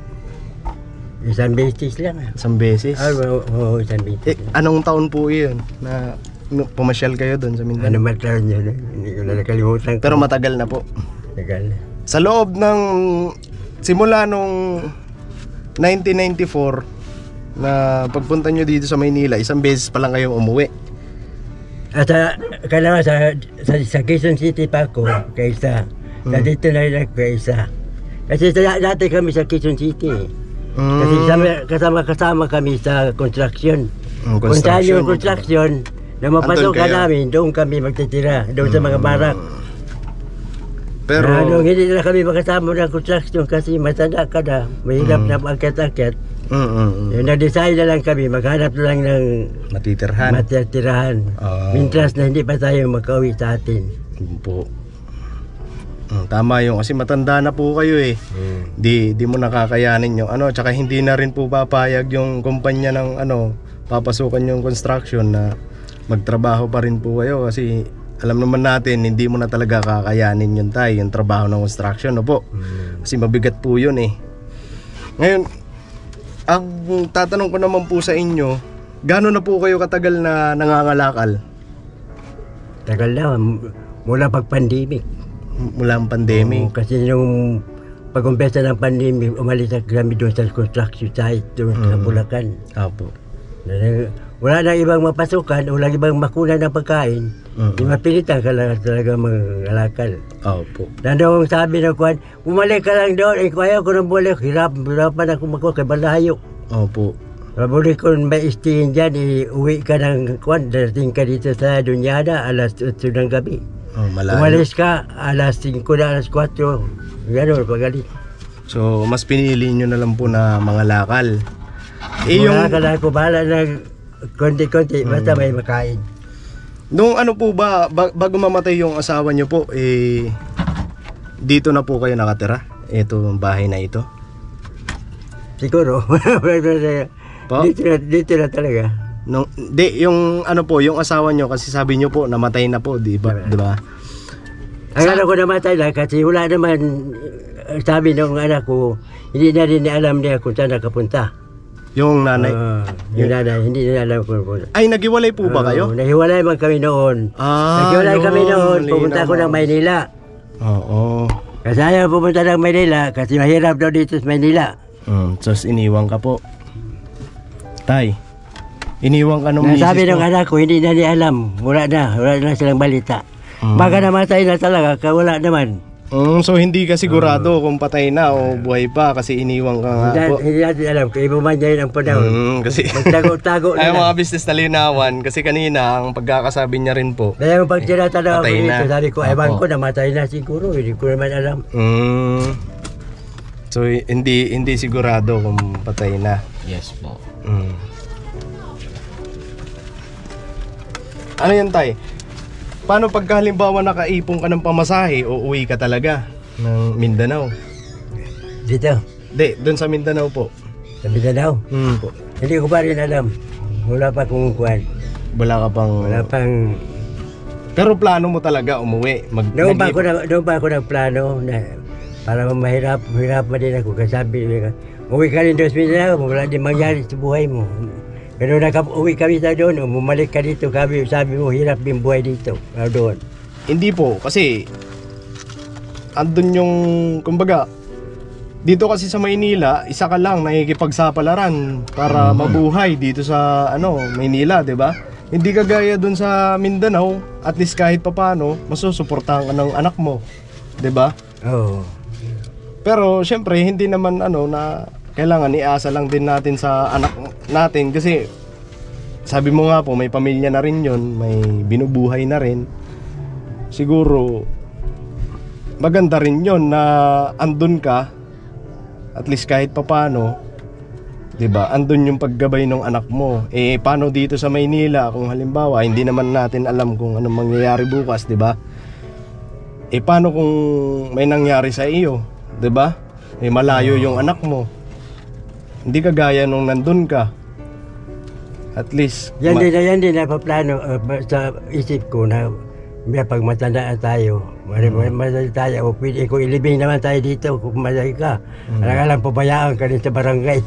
Speaker 3: Isang beses lang.
Speaker 1: Isang beses?
Speaker 3: Oo, isang beses.
Speaker 1: Anong taon po yun na pumasyal kayo doon sa Mindanao?
Speaker 3: Ano matawag niya? Hindi ko na nakalimutan ko.
Speaker 1: Pero matagal na po.
Speaker 3: Tagal.
Speaker 1: Sa loob ng simula nung 1994 na pagpunta nyo dito sa Maynila, isang beses pa lang kayong umuwi.
Speaker 3: At kailangan sa Quezon City pa ako, kaysa. Sa dito na rin ako kaysa. Kasi dati kami sa Quezon City. Kasi kasama kami sa construction. Kung saan yung construction, na mapasok ka namin, doon kami magtitira, doon sa mga barak.
Speaker 1: Pero
Speaker 3: hindi na kami makasama ng construction kasi matanda ka na, mahirap na magkit-akit. Na-decide na lang kami, maghanap na lang ng matitirahan. Mintras na hindi pa tayo makauwi sa atin.
Speaker 1: Po. Tama yung kasi matanda na po kayo eh. Di mo nakakayanin yung ano, tsaka hindi na rin po papayag yung kumpanya ng papasukan yung construction na magtrabaho pa rin po kayo kasi alam naman natin hindi mo na talaga kakayanin yun tayo, yung trabaho ng construction, no po. Kasi mabigat po yun eh. Ngayon, ang tatanong ko naman po sa inyo, gaano na po kayo katagal na nangangalakal?
Speaker 3: Tagal na, mula pag-pandemic.
Speaker 1: Mula ang pandemic?
Speaker 3: Kasi nung pag-umpesa ng pandemic, umalis kami doon sa construction site doon sa Bulacan.
Speaker 1: Opo.
Speaker 3: Wala na ibang mapasukan, wala ibang makunan ng pagkain. Di mapilitan ka lang talaga mangalakal.
Speaker 1: Opo.
Speaker 3: Nandong sabi ng kuwan, umalik ka lang doon, kaya ko nang balik, hirapan ako makuha kay Balayo.
Speaker 1: Opo.
Speaker 3: Pabuli ko may istihin dyan, uwi ka ng kuwan, darating ka dito sa Dunyana, alas 8 ng gabi.
Speaker 1: Malayo.
Speaker 3: Umalis ka, alas 5 na, alas 4, gano'n, pagalit.
Speaker 1: So, mas pinili nyo na lang po na mangalakal.
Speaker 3: Wala ka na ako, bahala na konti-konti, basta may makain.
Speaker 1: Nung ano po ba, bago mamatay yung asawa nyo po, dito na po kayo nakatira? Ito, bahay na ito?
Speaker 3: Siguro. dito na talaga.
Speaker 1: Yung ano po, yung asawa nyo, kasi sabi nyo po, namatay na po, di ba?
Speaker 3: Ang anak ko namatay na kasi wala naman, sabi ng anak ko, hindi na rin alam niya kung saan nakapunta.
Speaker 1: Yung nanay?
Speaker 3: Yung nanay, hindi na alam kung punta.
Speaker 1: Ay, naghiwalay po ba kayo?
Speaker 3: Nahiwalay man kami noon. Naghiwalay kami noon, pumunta ako ng Maynila.
Speaker 1: Oo.
Speaker 3: Kasi ayaw pumunta ng Maynila kasi mahirap daw dito sa Maynila.
Speaker 1: So, iniwan ka po. Tay, iniwan ka nung misis mo.
Speaker 3: Sabi ng anak ko, hindi na niya alam. Wala na silang balita. Baka namatay na talaga, wala naman.
Speaker 1: So hindi ka sigurado kung patay na o buhay pa kasi iniwan ka nga po.
Speaker 3: Hindi natin alam kung iba man dyan ang panahon.
Speaker 1: Kasi
Speaker 3: Magtago-tago na
Speaker 1: ay mga business na linawan kasi kanina ang pagkakasabi niya rin po.
Speaker 3: Dahil pag tinatanong ako
Speaker 1: patay
Speaker 3: dito,
Speaker 1: na.
Speaker 3: sabi ko, ewan ko, namatay na siguro. Hindi ko naman alam.
Speaker 1: So hindi sigurado kung patay na.
Speaker 2: Yes po.
Speaker 1: Ano yan, tay? Paano pagka halimbawa nakaipon ka ng pamasahe o uwi ka talaga ng Mindanao?
Speaker 3: Dito?
Speaker 1: Doon sa Mindanao po.
Speaker 3: Sa Mindanao?
Speaker 1: Po.
Speaker 3: Hindi ko pa rin alam. Wala pa kung kuhan.
Speaker 1: Wala pang... Pero plano mo talaga umuwi?
Speaker 3: Doon pa ako nagplano na para mahirap pa din ako. Kasi sabi nila, uwi ka rin doon sa Mindanao, wala din mangyari sa buhay mo. Pero uwi kami sa doon, bumalik ka dito, sabi mo, hirap din buhay dito, doon.
Speaker 1: Hindi po, kasi andun yung, kumbaga, dito kasi sa Maynila, isa ka lang nakikipagsapalaran para mabuhay dito sa Maynila, 'di ba? Hindi kagaya dun sa Mindanao, at least kahit papaano, masusuportahan ka ng anak mo, 'di ba?
Speaker 3: Oo.
Speaker 1: Pero syempre hindi naman na kailangan iasa lang din natin sa anak natin kasi sabi mo nga po may pamilya na rin yon, may binubuhay na rin. Siguro maganda rin yon na andun ka at least kahit papaano, 'di ba? Andun yung paggabay ng anak mo. Paano dito sa Maynila kung halimbawa hindi naman natin alam kung anong mangyayari bukas, 'di ba? Paano kung may nangyari sa iyo, 'di ba? malayo yung anak mo. Hindi kagaya nung nandun ka. At least
Speaker 3: Yan din na paplano sa isip ko na may pag matanda na tayo, matanda tayo, o pwede ko ilibing naman tayo dito kung matanda ka. Alang pabayaan ka rin sa barangay.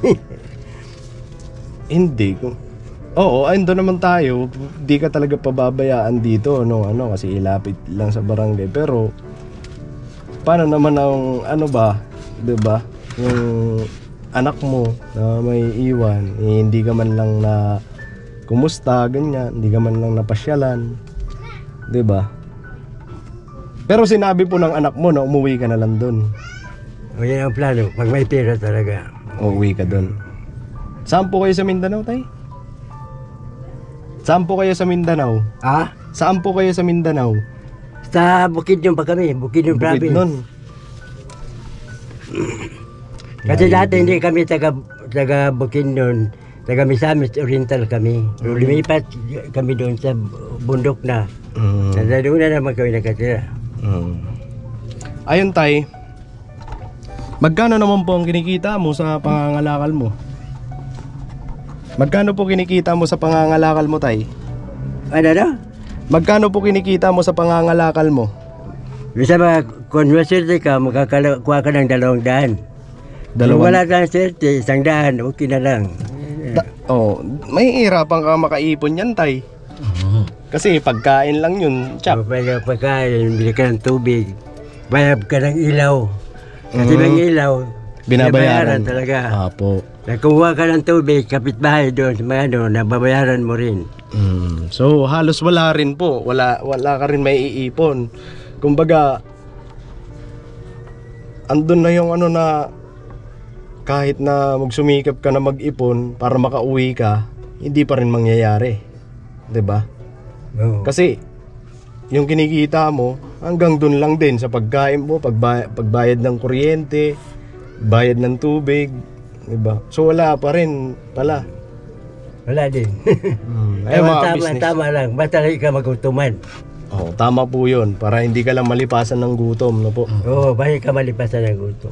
Speaker 1: hindi. Oo, andun naman tayo. Di ka talaga pababayaan dito, no? Kasi ilapit lang sa barangay. Pero paano naman ang ba, 'di ba? Yung anak mo na may iwan, hindi ka man lang na kumusta, ganyan, hindi ka man lang napasyalan, 'di ba? Pero sinabi po ng anak mo na umuwi ka na lang doon.
Speaker 3: O yan ang plano, pag may pera talaga.
Speaker 1: Uuwi ka doon. Saan po kayo sa Mindanao, tay? Saan po kayo sa Mindanao? Saan po kayo sa Mindanao?
Speaker 3: Sa Bukidnon pa kami, Bukidnon province.
Speaker 1: Bukidnon.
Speaker 3: Kasi dati hindi kami taga Bukidnon, taga Misamis Oriental kami. Lumipat kami doon sa bundok na. Doon na naman kami nakatira.
Speaker 1: Ayun, tay, magkano naman po ang kinikita mo sa pangangalakal mo? Magkano po kinikita mo sa pangangalakal mo, tay?
Speaker 3: Ano na?
Speaker 1: Magkano po kinikita mo sa pangangalakal mo?
Speaker 3: Bisa ba, kung maswerte ka, makakakuha ka ng 200. Kung wala kang swerte, 100, okay na lang.
Speaker 1: May hirapan ka makaipon yan, tay. Kasi pagkain lang yun, tsak.
Speaker 3: Pagkain, bili ka ng tubig, bayab ka ng ilaw. Kasi ng ilaw,
Speaker 1: binabayaran
Speaker 3: talaga.
Speaker 1: Apo.
Speaker 3: Nakuha ka ng tubig, kapitbahay doon sa mga nababayaran mo rin.
Speaker 1: So halos wala rin po, wala ka rin may iipon. Kumbaga, andun na yung na kahit na magsumikap ka na mag-ipon para makauwi ka, hindi pa rin mangyayari. 'Di ba? Kasi yung kinikita mo hanggang dun lang din sa pagkain mo, pagbayad ng kuryente, bayad ng tubig, 'di ba? So wala pa rin pala.
Speaker 3: Wala din.
Speaker 1: Ay, mga business.
Speaker 3: Tama lang, basta lang ka magutuman.
Speaker 1: Tama po 'yun para hindi ka lang malipasan ng gutom, no po.
Speaker 3: Basta ka malipasan ng gutom.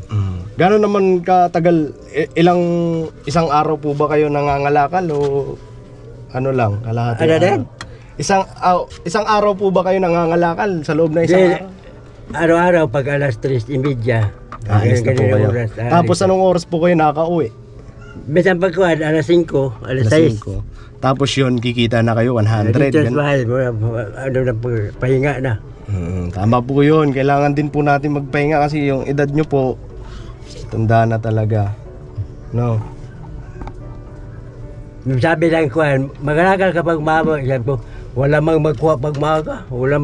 Speaker 1: Gano'n naman katagal, isang araw po ba kayo nangangalakal o ano lang, kalahati?
Speaker 3: Ano din?
Speaker 1: Isang araw po ba kayo nangangalakal sa loob na isang araw?
Speaker 3: Araw-araw pag alas 3:30.
Speaker 1: Alis na po kayo. Tapos anong oras po kayo nakaka-uwi?
Speaker 3: Bisan pagkuhan, alas 5, alas 6.
Speaker 1: Tapos yun, kikita na kayo 100.
Speaker 3: Dito sa bahay, pahinga na.
Speaker 1: Tama po yun. Kailangan din po natin magpahinga kasi yung edad nyo po, tanda na talaga. No?
Speaker 3: Sabi lang kuhan, magalakal kapag mama, sabi po, wala mang magkuha pag maga, wala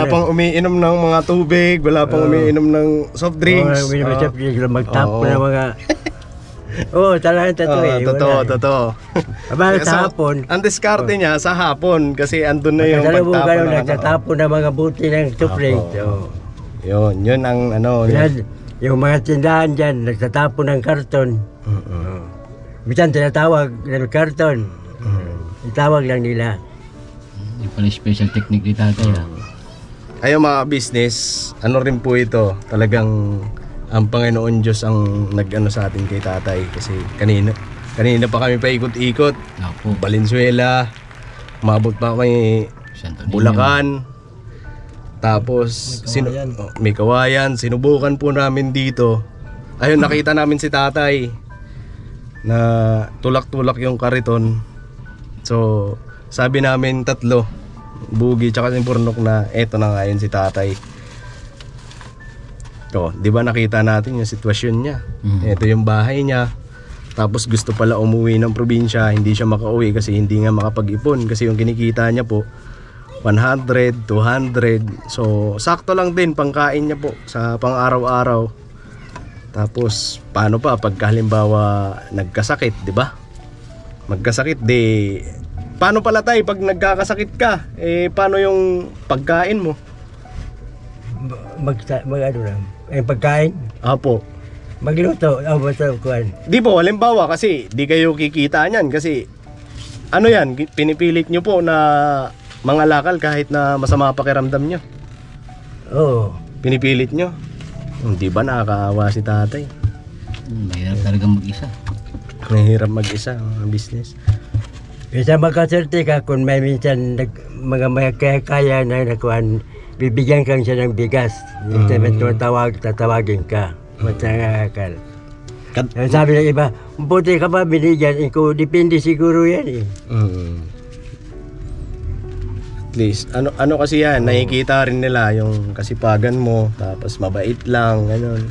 Speaker 1: pang umiinom ng mga tubig, wala pang umiinom ng soft drinks.
Speaker 3: Magtapo ng mga talagang
Speaker 1: totoo.
Speaker 3: Abang sa hapon.
Speaker 1: Ang diskarte niya sa hapon kasi andun na yung pagtapo ng
Speaker 3: nagtatapo ng mga buti ng tupling.
Speaker 1: Yun ang
Speaker 3: Yung mga tindahan dyan, nagtatapo ng karton. Bisan tinatawag ng karton. Itawag lang nila.
Speaker 2: Yung pala special technique ni tatay.
Speaker 1: Ayun mga business, ano rin po ito, talagang ang Panginoon Diyos ang nag-ano sa atin kay tatay. Kasi kanina pa kami paikot-ikot. Valenzuela, umabot pa kami Bulacan. Tapos may Kawayan, sinubukan po namin dito. Ayun, nakita namin si tatay na tulak-tulak yung kariton. So sabi namin tatlo, Bugi tsaka si Burnok, na eto na nga yun si tatay. Di ba nakita natin yung sitwasyon niya? Ito yung bahay niya. Tapos gusto pala umuwi ng probinsya, hindi siya makauwi kasi hindi nga makapag-ipon. Kasi yung kinikita niya po 100, 200. So sakto lang din pangkain niya po sa pang-araw-araw. Tapos paano pa pagka halimbawa nagkasakit, di ba? Magkasakit, paano pala tayo pag nagkakasakit ka? Paano yung pagkain mo?
Speaker 3: Mag-ano lang. Pagkain?
Speaker 1: Apo.
Speaker 3: Magluto. Basta kuhan.
Speaker 1: Di po, halimbawa kasi di kayo kikita niyan kasi ano yan, pinipilit nyo po na mangalakal kahit na masama pakiramdam nyo. Pinipilit nyo. Hindi ba nakakaawa si tatay?
Speaker 2: Mahirap talaga mag-isa.
Speaker 1: Mahirap mag-isa ang business.
Speaker 3: Isa makaserte ka kung may minsan mga kaya na nakuhan, bibigyan kang siya ng bigas. Minsan tatawagin ka. Matsangakal. Sabi ng iba, buti ka ba binigyan? Ikaw, depende siguro yan eh.
Speaker 1: At least, ano kasi yan, nakikita rin nila yung kasipagan mo, tapos mabait lang, ganun.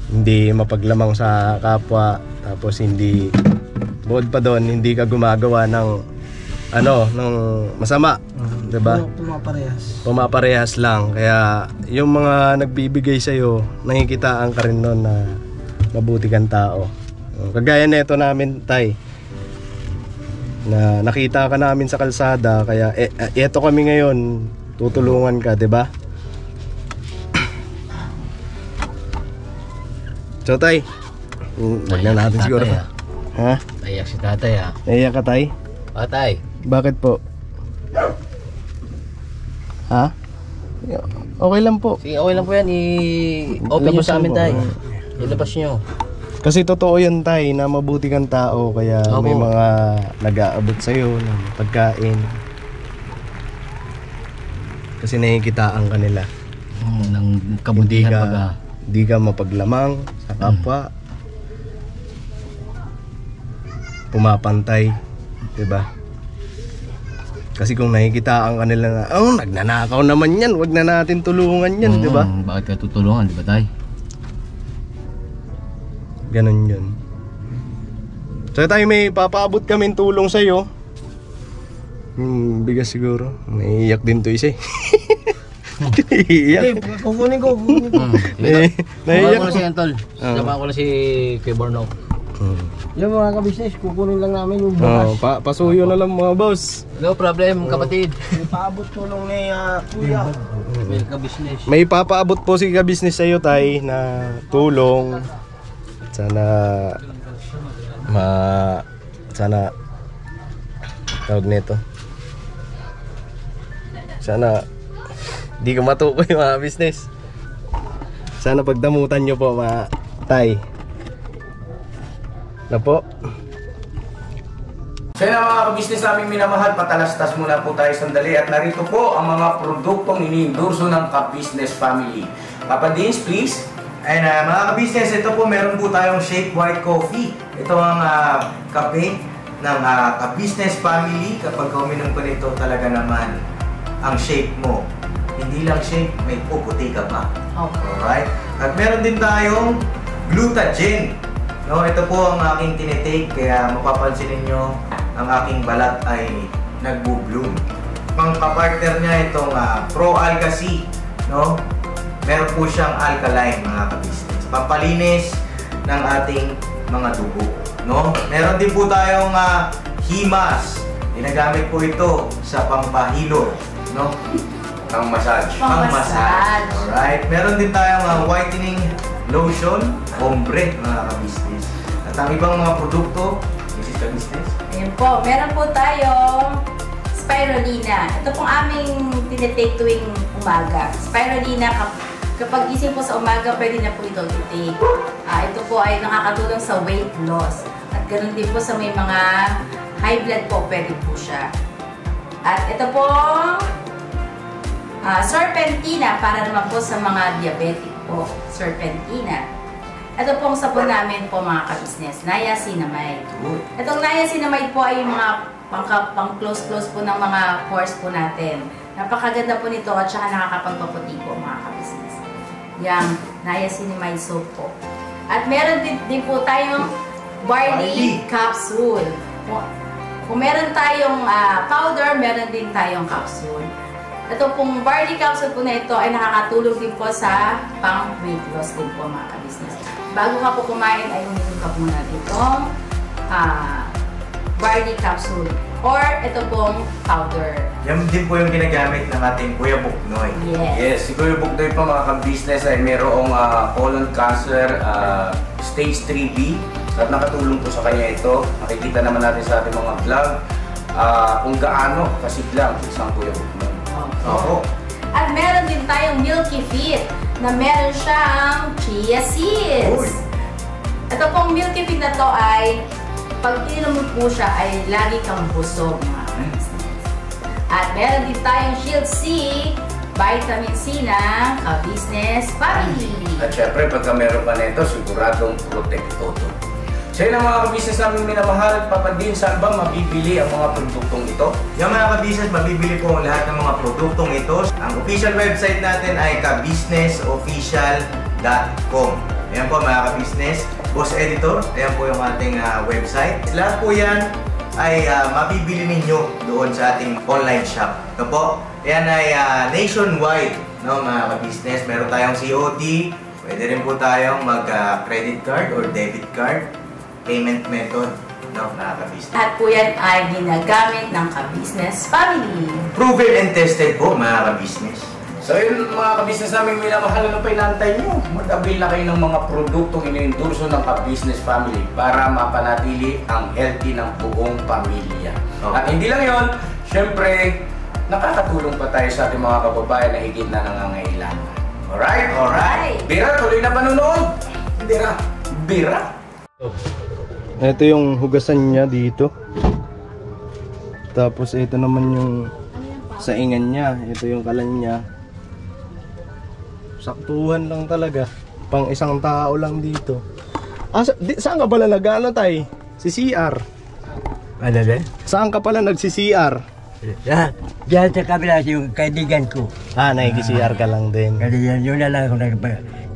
Speaker 1: Hindi mapaglamang sa kapwa, tapos hindi, bukod pa doon, hindi ka gumagawa ng, ng masama. Diba? Pumaparehas lang. Kaya yung mga nagbibigay sa'yo, nakikitaan ka rin nun na mabuti kang tao. Kagaya nito namin, tay, na nakita ka namin sa kalsada, kaya eto kami ngayon, tutulungan ka, diba? So tay, wag na natin siguro. Ha?
Speaker 2: Naiyak si tatay ha.
Speaker 1: Naiyak ka tay?
Speaker 2: Patay.
Speaker 1: Bakit po? Ha? Okay lang po.
Speaker 2: Sige, okay lang po yan. I-open nyo sa amin tayo. Ilabas nyo.
Speaker 1: Kasi totoo yan tay, na mabuti kang tao, kaya may mga nag-aabot sa'yo ng pagkain. Kasi nakikitaan ka nila.
Speaker 2: Ng kabutihan baga.
Speaker 1: Hindi ka mapaglamang sa kapwa. Pumapantay, 'di ba? Kasi kung nakikitaan ka nila na, nagnanakaw naman yan, wag na natin tulungan yan, di ba?
Speaker 2: Bakit ka tutulungan, di ba tay?
Speaker 1: Ganon yun. So tayo may papaabot kaming tulong sa'yo. Bigas siguro. Naiiyak din to isa eh. Naiiyak.
Speaker 4: Kukunin ko.
Speaker 1: Naiiyak.
Speaker 2: Sama ko na si Antol. Sama ko na si Kuya Borno.
Speaker 4: Yung mga ka-business, kukunin lang namin yung bukas.
Speaker 1: Pasuyo na lang mga boss.
Speaker 2: No problem, kapatid.
Speaker 4: May paabot tulong ni Kuya.
Speaker 2: May ka-business.
Speaker 1: May papaabot po si ka-business sa'yo tay na tulong. Sana tawag nito. Sana di ka matukoy mga business. Sana pagdamutan nyo po mga tay. Na po.
Speaker 6: So yun mga ka-business naming minamahal, patalastas muna po tayo sandali at narito po ang mga produktong iniendorso ng ka-business family. Papa Dins, please. And mga ka-business, ito po meron po tayong Shake White Coffee. Ito ang kape ng ka-business family. Kapag uminom ko nito talaga naman ang shake mo. Hindi lang shake, may puputi ka pa. Okay. Alright? At meron din tayong Glutagen. No, ito po ang aking tinitake, kaya mapapansin niyo ang aking balat ay nagbo-bloom. Pang-partner niya itong Pro Alga C, no? Meron po siyang alkaline mga ka-business. Pampalinis ng ating mga dugo, no? Meron din po tayong Himas. Ginagamit po ito sa pampahilo, no?
Speaker 5: Pang-massage.
Speaker 6: Alright. Meron din tayong whitening lotion, ombre mga ka-business. At ang ibang mga produkto, Mrs. Ka-business.
Speaker 5: Ayan po, meron po tayong spirulina. Ito pong aming tinitake tuwing umaga. Spirulina, kapag gising po sa umaga, pwede na po ito i-take. Ito po ay nakakatulong sa weight loss. At ganoon din po sa may mga high blood po, pwede po siya. At ito pong serpentina para naman po sa mga diabetic po, serpentina. Ito pong sabon namin po mga ka-business, niacinamide. Itong niacinamide po ay yung mga pang-close po ng mga pores po natin. Napakaganda po nito at saka nakakapagpaputi po mga ka-business. Yung niacinamide soap po. At meron din po tayong barley capsule. Kung meron tayong powder, meron din tayong capsule. Ito pong barley capsule po na ito ay nakakatulong din po sa pang-weight loss din po mga ka-business. Bago ka po kumain ay uminom ka muna itong barley capsule or ito pong powder.
Speaker 6: Yan din po yung ginagamit ng ating Kuya Buknoy.
Speaker 5: Yes.
Speaker 6: Si Kuya Buknoy po mga ka-business ay mayroong colon cancer stage 3B at nakatulong po sa kanya ito. Nakikita naman natin sa ating mga vlog kung gaano kasiglang isang Kuya Buknoy.
Speaker 5: At meron din tayong Milky Fit na meron siyang chia seeds. Ito pong milky feed na to ay pag ininom mo po siya ay lagi kang busog mga ka-business. At meron din tayong Shield C, vitamin C ng ka-business family.
Speaker 6: At syempre, pagka meron pa nito, siguradong protektodo. So yun ang mga ka-business namin minamahal. Papadin, saan ba mabibili ang mga produktong ito? Yung mga ka-business, mabibili po ang lahat ng mga produktong ito. Ang official website natin ay kabusinessofficial.com. Ayan po mga ka-business. Boss Editor, ayan po yung ating website. Lahat po yan ay mabibili ninyo doon sa ating online shop. Ito po, yan ay nationwide, no, mga ka-business. Meron tayong COD, pwede rin po tayong mag-credit card or debit card payment method, no, mga ka-business.
Speaker 5: At po yan ay ginagamit ng ka-business family.
Speaker 6: Proven and tested po, mga ka-business. So yun mga ka-business namin minamahal, ano pa inaantay nyo? Mag-avail na kayo ng mga produktong iniendorso ng ka-business family para mapanatili ang healthy ng buong pamilya. At hindi lang yun, syempre, nakakatulong pa tayo sa ating mga kababayan na higit na nangangailangan. Alright? Alright! Bira, tuloy na panunood! Bira!
Speaker 1: Ito yung hugasan niya dito. Tapos ito naman yung saingan niya. Ito yung kalan niya. Saktuhan lang talaga. Pang isang tao lang dito. Saan ka pala nag-ano tay? Si CR.
Speaker 3: Ano ba?
Speaker 1: Saan ka pala nagsi-CR?
Speaker 3: Diyan sa kabila yung kaibigan ko.
Speaker 1: Nag-CR ka lang din.
Speaker 3: Kasi yun na lang ako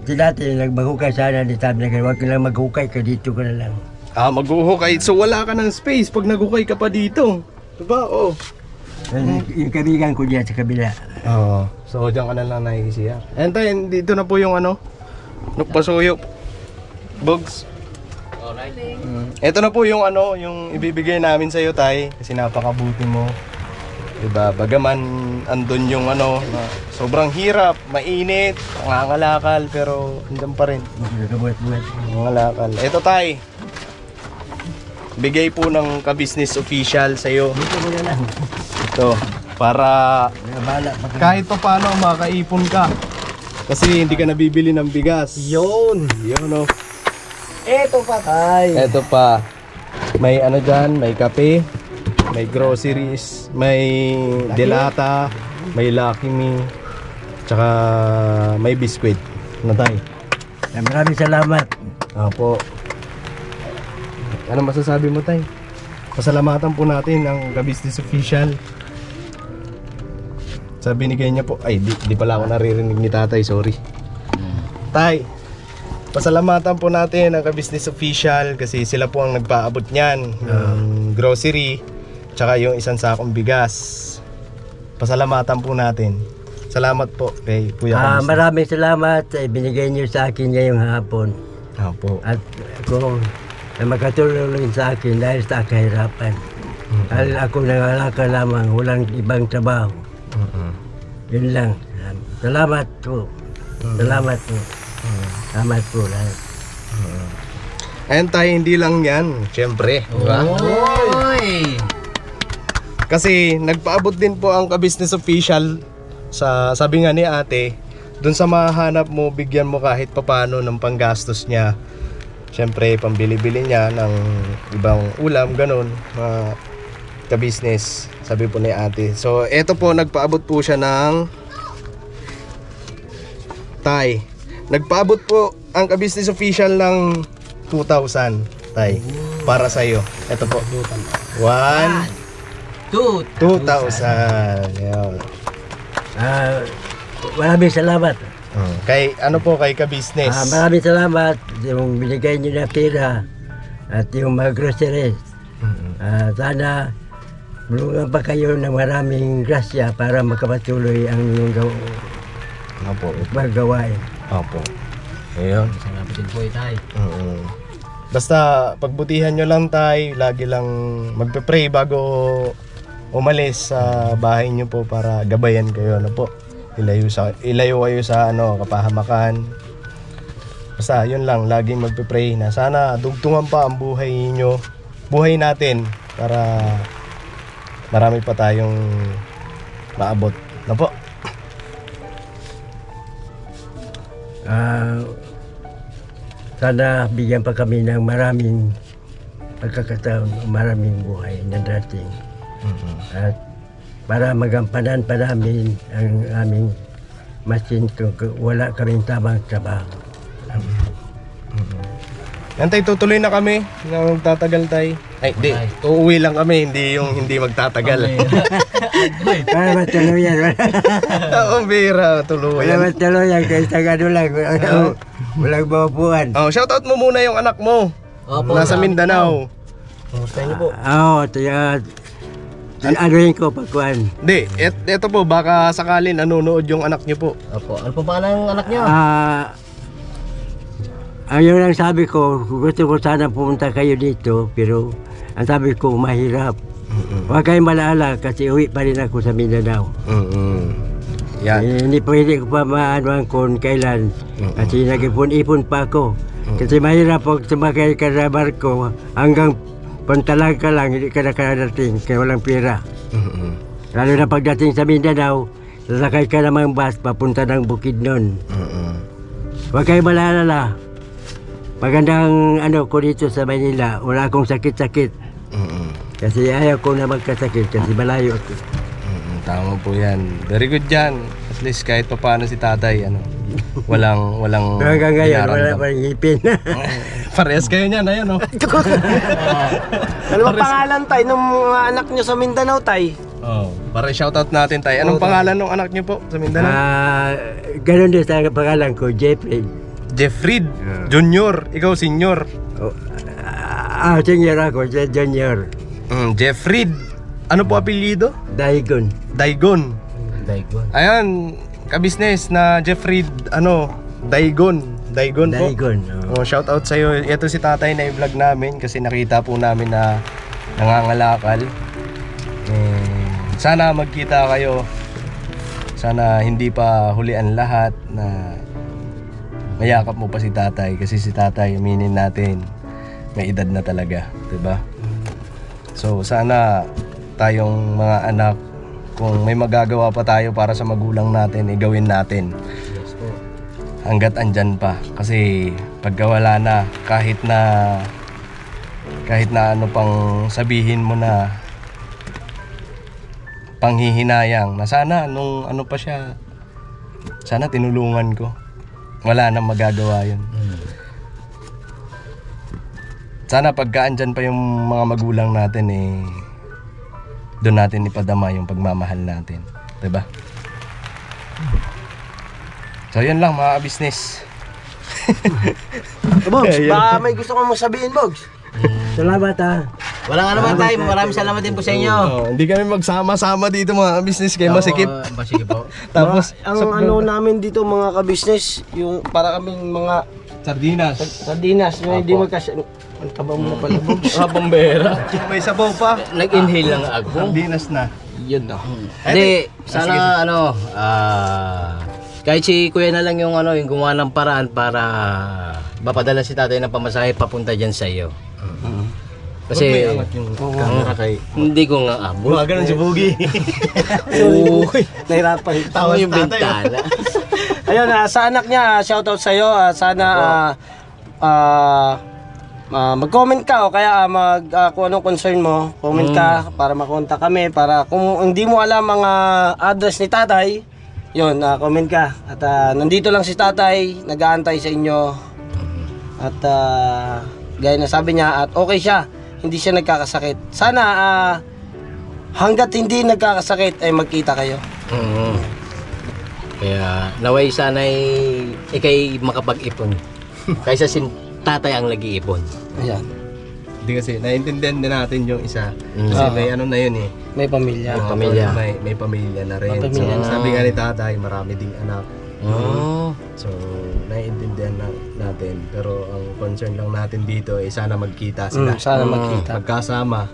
Speaker 3: dati nagbahukay sana, di sabi na huwag ka lang maghukay ka dito ka na lang.
Speaker 1: Maghuhukay. So wala ka ng space pag naghukay ka pa dito. Diba? Oh.
Speaker 3: Yung kaibigan ko diyan sa kabila.
Speaker 1: Oo. So diyan ka na lang nag-CR. And then dito na po yung nagpasuyo. Bugs. Ito na po yung yung ibibigay namin sa iyo, tay, kasi napakabuti mo. Diba? Bagaman andun yung na sobrang hirap, mainit, nangangalakal, pero andun pa rin. Nangangalakal. Ito, tay. Bigay po ng ka-business official sa iyo. Ito, para kahit pa paano makaipon ka. Kasi hindi ka nabibili ng bigas. Yun, oh.
Speaker 4: Eto pa tay.
Speaker 1: Ito pa. May dyan, may kape, may groceries, may delata, may Lucky Me, tsaka may biskwit. Tay?
Speaker 3: Maraming salamat.
Speaker 1: Opo. Ano masasabi mo, tay? Pasalamatan po natin ang ka-business official. Sabi ni niya po, ay di pala ako naririnig ni tatay, sorry. Tay, pasalamatan po natin ang ka-business official kasi sila po ang nagpaabot niyan ng grocery tsaka yung isang sakong bigas. Pasalamatan po natin. Salamat po kay Kuya.
Speaker 3: Maraming salamat sa ibinigay niyo sa akin ngayong hapon.
Speaker 1: Opo.
Speaker 3: At ako na makatulong sa akin dahil sa kahirapan. Dahil ako nangalaka lamang, walang ibang trabaho. Yun lang. Salamat po. Salamat po. Salamat po lahat.
Speaker 1: Ayun tayo, hindi lang yan. Siyempre, diba?
Speaker 2: Oy!
Speaker 1: Kasi nagpaabot din po ang ka-business official sa sabi nga ni ate, dun sa mahanap mo, bigyan mo kahit papano ng panggastos niya. Siyempre, pambili-bili niya ng ibang ulam, ganun, mga ka-business, sabi po ni ate. So, eto po, nagpaabot po siya ng tay. Nagpaabot po ang ka-business official ng 2,000, tay, para sa iyo. Ito po. 2,000. Yan.
Speaker 3: Maraming salamat.
Speaker 1: Kay kay ka-business.
Speaker 3: Maraming salamat yung binigay niyo na pera at yung mga groceries. Sana tulungan pa kayo ng maraming grasya para makapatuloy ang inyong magawain.
Speaker 1: Opo. Ayun.
Speaker 2: Salamat din po tay.
Speaker 1: Basta pagbutihan nyo lang tay, lagi lang magpe-pray bago umalis sa bahay nyo po para gabayan kayo po. Ilayo kayo sa kapahamakan. Basta yun lang, laging magpe-pray na sana dugtungan pa ang buhay nyo, buhay natin para marami pa tayong maabot. Po.
Speaker 3: sana bigyan pa kami ng maraming pagkakataon, maraming buhay na dating. At para magampanan pa namin ang aming masin kung wala kaming tamang trabaho.
Speaker 1: Yan tay, tutuloy na kami. Nang magtatagal tay. Ay, di. Uuwi lang kami, hindi yung hindi magtatagal.
Speaker 3: Para matuluyan.
Speaker 1: Oo, bira,
Speaker 3: Para
Speaker 1: tuluyan.
Speaker 3: matuluyan kaya tagado lang. Walang mabuhan.
Speaker 1: Oh, shoutout mo muna yung anak mo.
Speaker 2: Opo,
Speaker 1: Nasa Mindanao.
Speaker 4: Kumusta niyo po?
Speaker 3: Oo, anuhin ko pagkuhan.
Speaker 1: Di, eto po, baka sakalin nanonood yung anak niyo po.
Speaker 2: Opo. Ano po pangalan ng anak niyo?
Speaker 3: Ayun ang sabi ko, gusto ko sana pumunta kayo dito, pero ang sabi ko, mahirap. Huwag kayong malala kasi uwi pa rin ako sa Mindanao.
Speaker 1: Yan.
Speaker 3: Hindi pwede ko pa maanuan kung kailan kasi nag-ipon-ipon pa ako. Kasi mahirap pag sumakay ka sa barko hanggang Pantalag ka lang, hindi ka nakarating kaya walang pera. Lalo na pagdating sa Mindanao, sasakay ka namang bus papunta ng Bukidnon. Huwag kayo malalala. Magandang ano ko dito sa Manila, wala akong sakit-sakit. Kasi ayaw ko na magkasakit kasi malayo ako.
Speaker 1: Tama po yan. Very good yan. At least kahit pa paano si tatay, ano, walang
Speaker 3: Hanggang ngayon, wala
Speaker 1: dinaramdam.
Speaker 3: pa rin ngipin.
Speaker 1: Parehas kayo niyan, ayan o.
Speaker 4: Ano ba pangalan tay ng mga anak niyo sa Mindanao tay?
Speaker 1: Oh, para shoutout natin tayo. Anong pangalan ng anak niyo po sa Mindanao?
Speaker 3: Ganun din sa pangalan ko, Jeffrey.
Speaker 1: Jeffrey Junior. Ikaw senior.
Speaker 3: Senior ako, junior.
Speaker 1: Jeffrey. Ano po apelyido?
Speaker 3: Daigon.
Speaker 1: Daigon.
Speaker 2: Daigon.
Speaker 1: Ayan, kabisnes na Jeffrey, ano, Daigon. Daigon po.
Speaker 3: Daigon.
Speaker 1: Oh, shout out sa iyo. Ito si tatay na i-vlog namin kasi nakita po namin na nangangalakal. Sana magkita kayo. Sana hindi pa hulian lahat na mayakap mo pa si tatay kasi si tatay, aminin natin, may edad na talaga, 'di ba? So sana tayong mga anak, kung may magagawa pa tayo para sa magulang natin, gawin natin. Hanggat andyan pa, kasi pagka wala na, kahit na ano pang sabihin mo na panghihinayang na sana nung ano pa siya, sana tinulungan ko, wala nang magagawa yun. Sana pagka andyan pa yung mga magulang natin, doon natin ipadama yung pagmamahal natin, 'di ba? So yun lang mga business.
Speaker 4: Bogs, baka may gusto kong sabihin, Bogs.
Speaker 3: Salamat
Speaker 2: Wala nga naman tayo. Maraming salamat din po sa inyo.
Speaker 1: Hindi kami magsama-sama dito mga business kayo masikip.
Speaker 2: Sige po.
Speaker 1: Tapos
Speaker 4: Ang ano namin dito mga ka-business, yung para kaming mga
Speaker 1: sardinas.
Speaker 4: sardinas, yung hindi magkasya. Ang taba mo na pala, Bogs.
Speaker 1: Bombera. May sabaw pa.
Speaker 2: Nag-inhale lang ako.
Speaker 1: Sardinas na.
Speaker 4: Yun na.
Speaker 2: Hindi, sana ano, kahit si kuya na lang yung ano, yung gumawa ng paraan para mapadala si tatay ng pamasahe papunta dyan sa iyo. Kasi
Speaker 1: yung camera kay.
Speaker 2: hindi ko nga abot.
Speaker 1: Mga ganun si Boogie.
Speaker 4: Uy, nahirapan.
Speaker 2: Tama yung bintana.
Speaker 4: Ayun, sa anak niya, shoutout sa'yo. Sana mag-comment ka o kaya kung anong concern mo, comment ka para makontak kami. Para kung hindi mo alam mga address ni tatay, yun, comment ka. At nandito lang si tatay, nag-aantay sa inyo. At gaya na sabi niya, at okay siya, hindi siya nagkakasakit. Sana hanggat hindi nagkakasakit ay magkita kayo.
Speaker 2: Kaya naway sana'y ikay makapag-ipon. Kaysa si tatay ang nag-iipon.
Speaker 4: Ayan,
Speaker 1: Hindi kasi naiintindihan din natin yung isa. Kasi may ano na yun
Speaker 4: may pamilya.
Speaker 2: May pamilya.
Speaker 1: May pamilya na rin.
Speaker 4: May pamilya
Speaker 1: So,
Speaker 4: na.
Speaker 1: sabi nga ni tatay, marami ding anak. So, naiintindihan natin. Pero ang concern lang natin dito ay sana magkita sila.
Speaker 4: Sana magkita.
Speaker 1: Magkasama.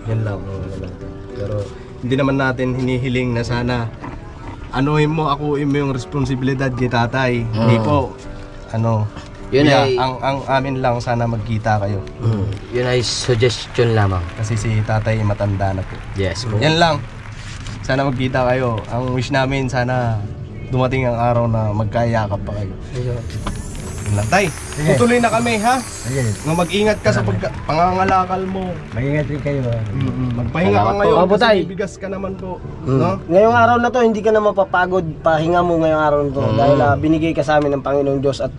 Speaker 1: Yan lang ang ano natin. Pero hindi naman natin hinihiling na sana anuhin mo, akuin mo yung responsibilidad kay tatay. Hindi po. Ano,
Speaker 2: Yun
Speaker 1: kuya,
Speaker 2: ay-
Speaker 1: ang amin lang sana magkita kayo.
Speaker 2: Yun ay suggestion lamang.
Speaker 1: Kasi si tatay matanda na po.
Speaker 2: Yes po.
Speaker 1: Yan lang. Sana magkita kayo. Ang wish namin sana dumating ang araw na magkayakap pa kayo.
Speaker 4: Ayun.
Speaker 1: Yun lang, Tay. Tutuloy na kami, ha?
Speaker 3: Ayun.
Speaker 1: Mag-ingat ka sa pangangalakal mo.
Speaker 3: Mag-ingat rin kayo.
Speaker 1: Magpahinga ka
Speaker 2: Salamat po.
Speaker 1: ngayon
Speaker 4: Opo, Tay.
Speaker 1: kasi bigas ka naman po. No?
Speaker 4: Ngayong araw na to, hindi ka na mapapagod. Pahinga mo ngayong araw na to. Dahil binigay ka sa amin ng Panginoong Diyos at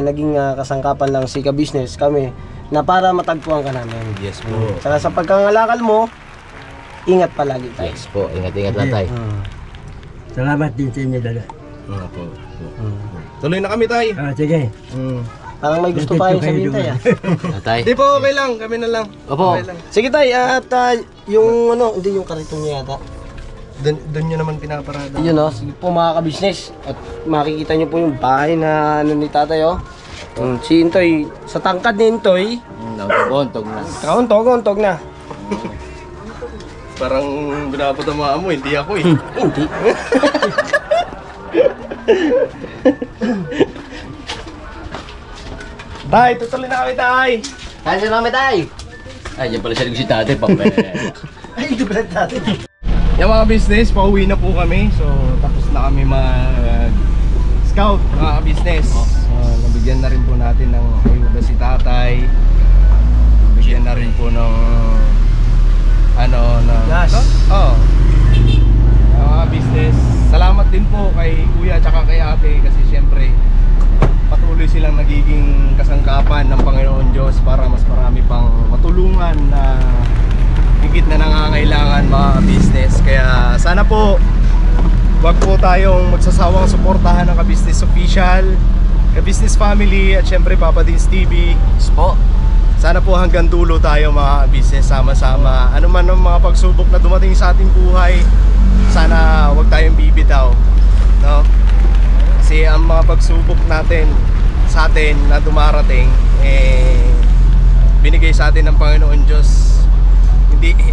Speaker 4: naging kasangkapan lang si Ka-Business kami na para matagpuan ka namin.
Speaker 2: Yes po.
Speaker 4: Saka sa pagkangalakal mo, ingat palagi tayo.
Speaker 2: Yes po, ingat-ingat lang tayo.
Speaker 3: Salamat din sa inyo dala.
Speaker 1: Opo. Tuloy na kami, Tay.
Speaker 3: Sige.
Speaker 4: Parang may gusto pa yung sabihin tayo.
Speaker 2: Tay.
Speaker 1: Di po, okay lang. Kami na lang.
Speaker 2: Opo.
Speaker 1: Okay lang.
Speaker 4: Sige tayo, at yung hindi yung kariton niya yata.
Speaker 1: Doon nyo naman pinaparada.
Speaker 4: Yun sige po mga Ka-Business. At makikita nyo po yung bahay na ni tatay si Intoy, sa tangkad ni Intoy,
Speaker 2: Nauntog na.
Speaker 4: kauntog na.
Speaker 1: Parang binapatamaan mo, hindi ako eh.
Speaker 4: Hindi.
Speaker 1: Tay, tutuloy na kami, Tay.
Speaker 2: Kasi namin tayo. Ay, yan pala siya si tatay, pape.
Speaker 4: Ay, ito pala tatay.
Speaker 1: Yung mga business, pauwi na po kami. So, tapos na kami mag-scout, mga business. Nabigyan na rin po natin ng ayuda si tatay. Nabigyan na rin po ng
Speaker 4: Gas.
Speaker 1: Mga business. Salamat din po kay kuya at kay ate kasi syempre patuloy silang nagiging kasangkapan ng Panginoon Diyos para mas marami pang matulungan na higit na nangangailangan mga business. Kaya sana po wag po tayong magsasawang suportahan ng Ka-Business Official, Ka-Business Family at syempre Papa Dins TV.
Speaker 2: Po.
Speaker 1: Sana po hanggang dulo tayo mga business sama-sama. Ano man ang mga pagsubok na dumating sa ating buhay, sana wag tayong bibitaw, no? Kasi ang mga pagsubok natin sa atin na dumarating binigay sa atin ng Panginoon Diyos.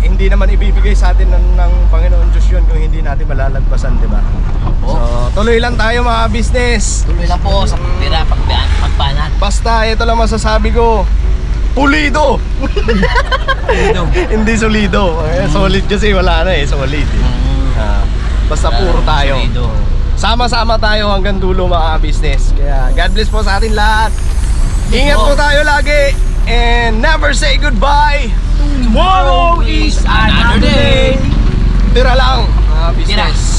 Speaker 1: Hindi naman ibibigay sa atin ng Panginoon Diyos 'yun kung hindi natin malalagpasan, di ba? So, tuloy lang tayo mga business.
Speaker 2: Tuloy lang po sa pagtira, pagbanat.
Speaker 1: Basta ito lang masasabi ko. Pulido! Hindi solido. Solid kasi wala na solid. Basta puro tayo. Sama-sama tayo hanggang dulo mga business. Kaya God bless po sa atin lahat. Ingat po tayo lagi. And never say goodbye. Tomorrow is another day. Tira lang mga business.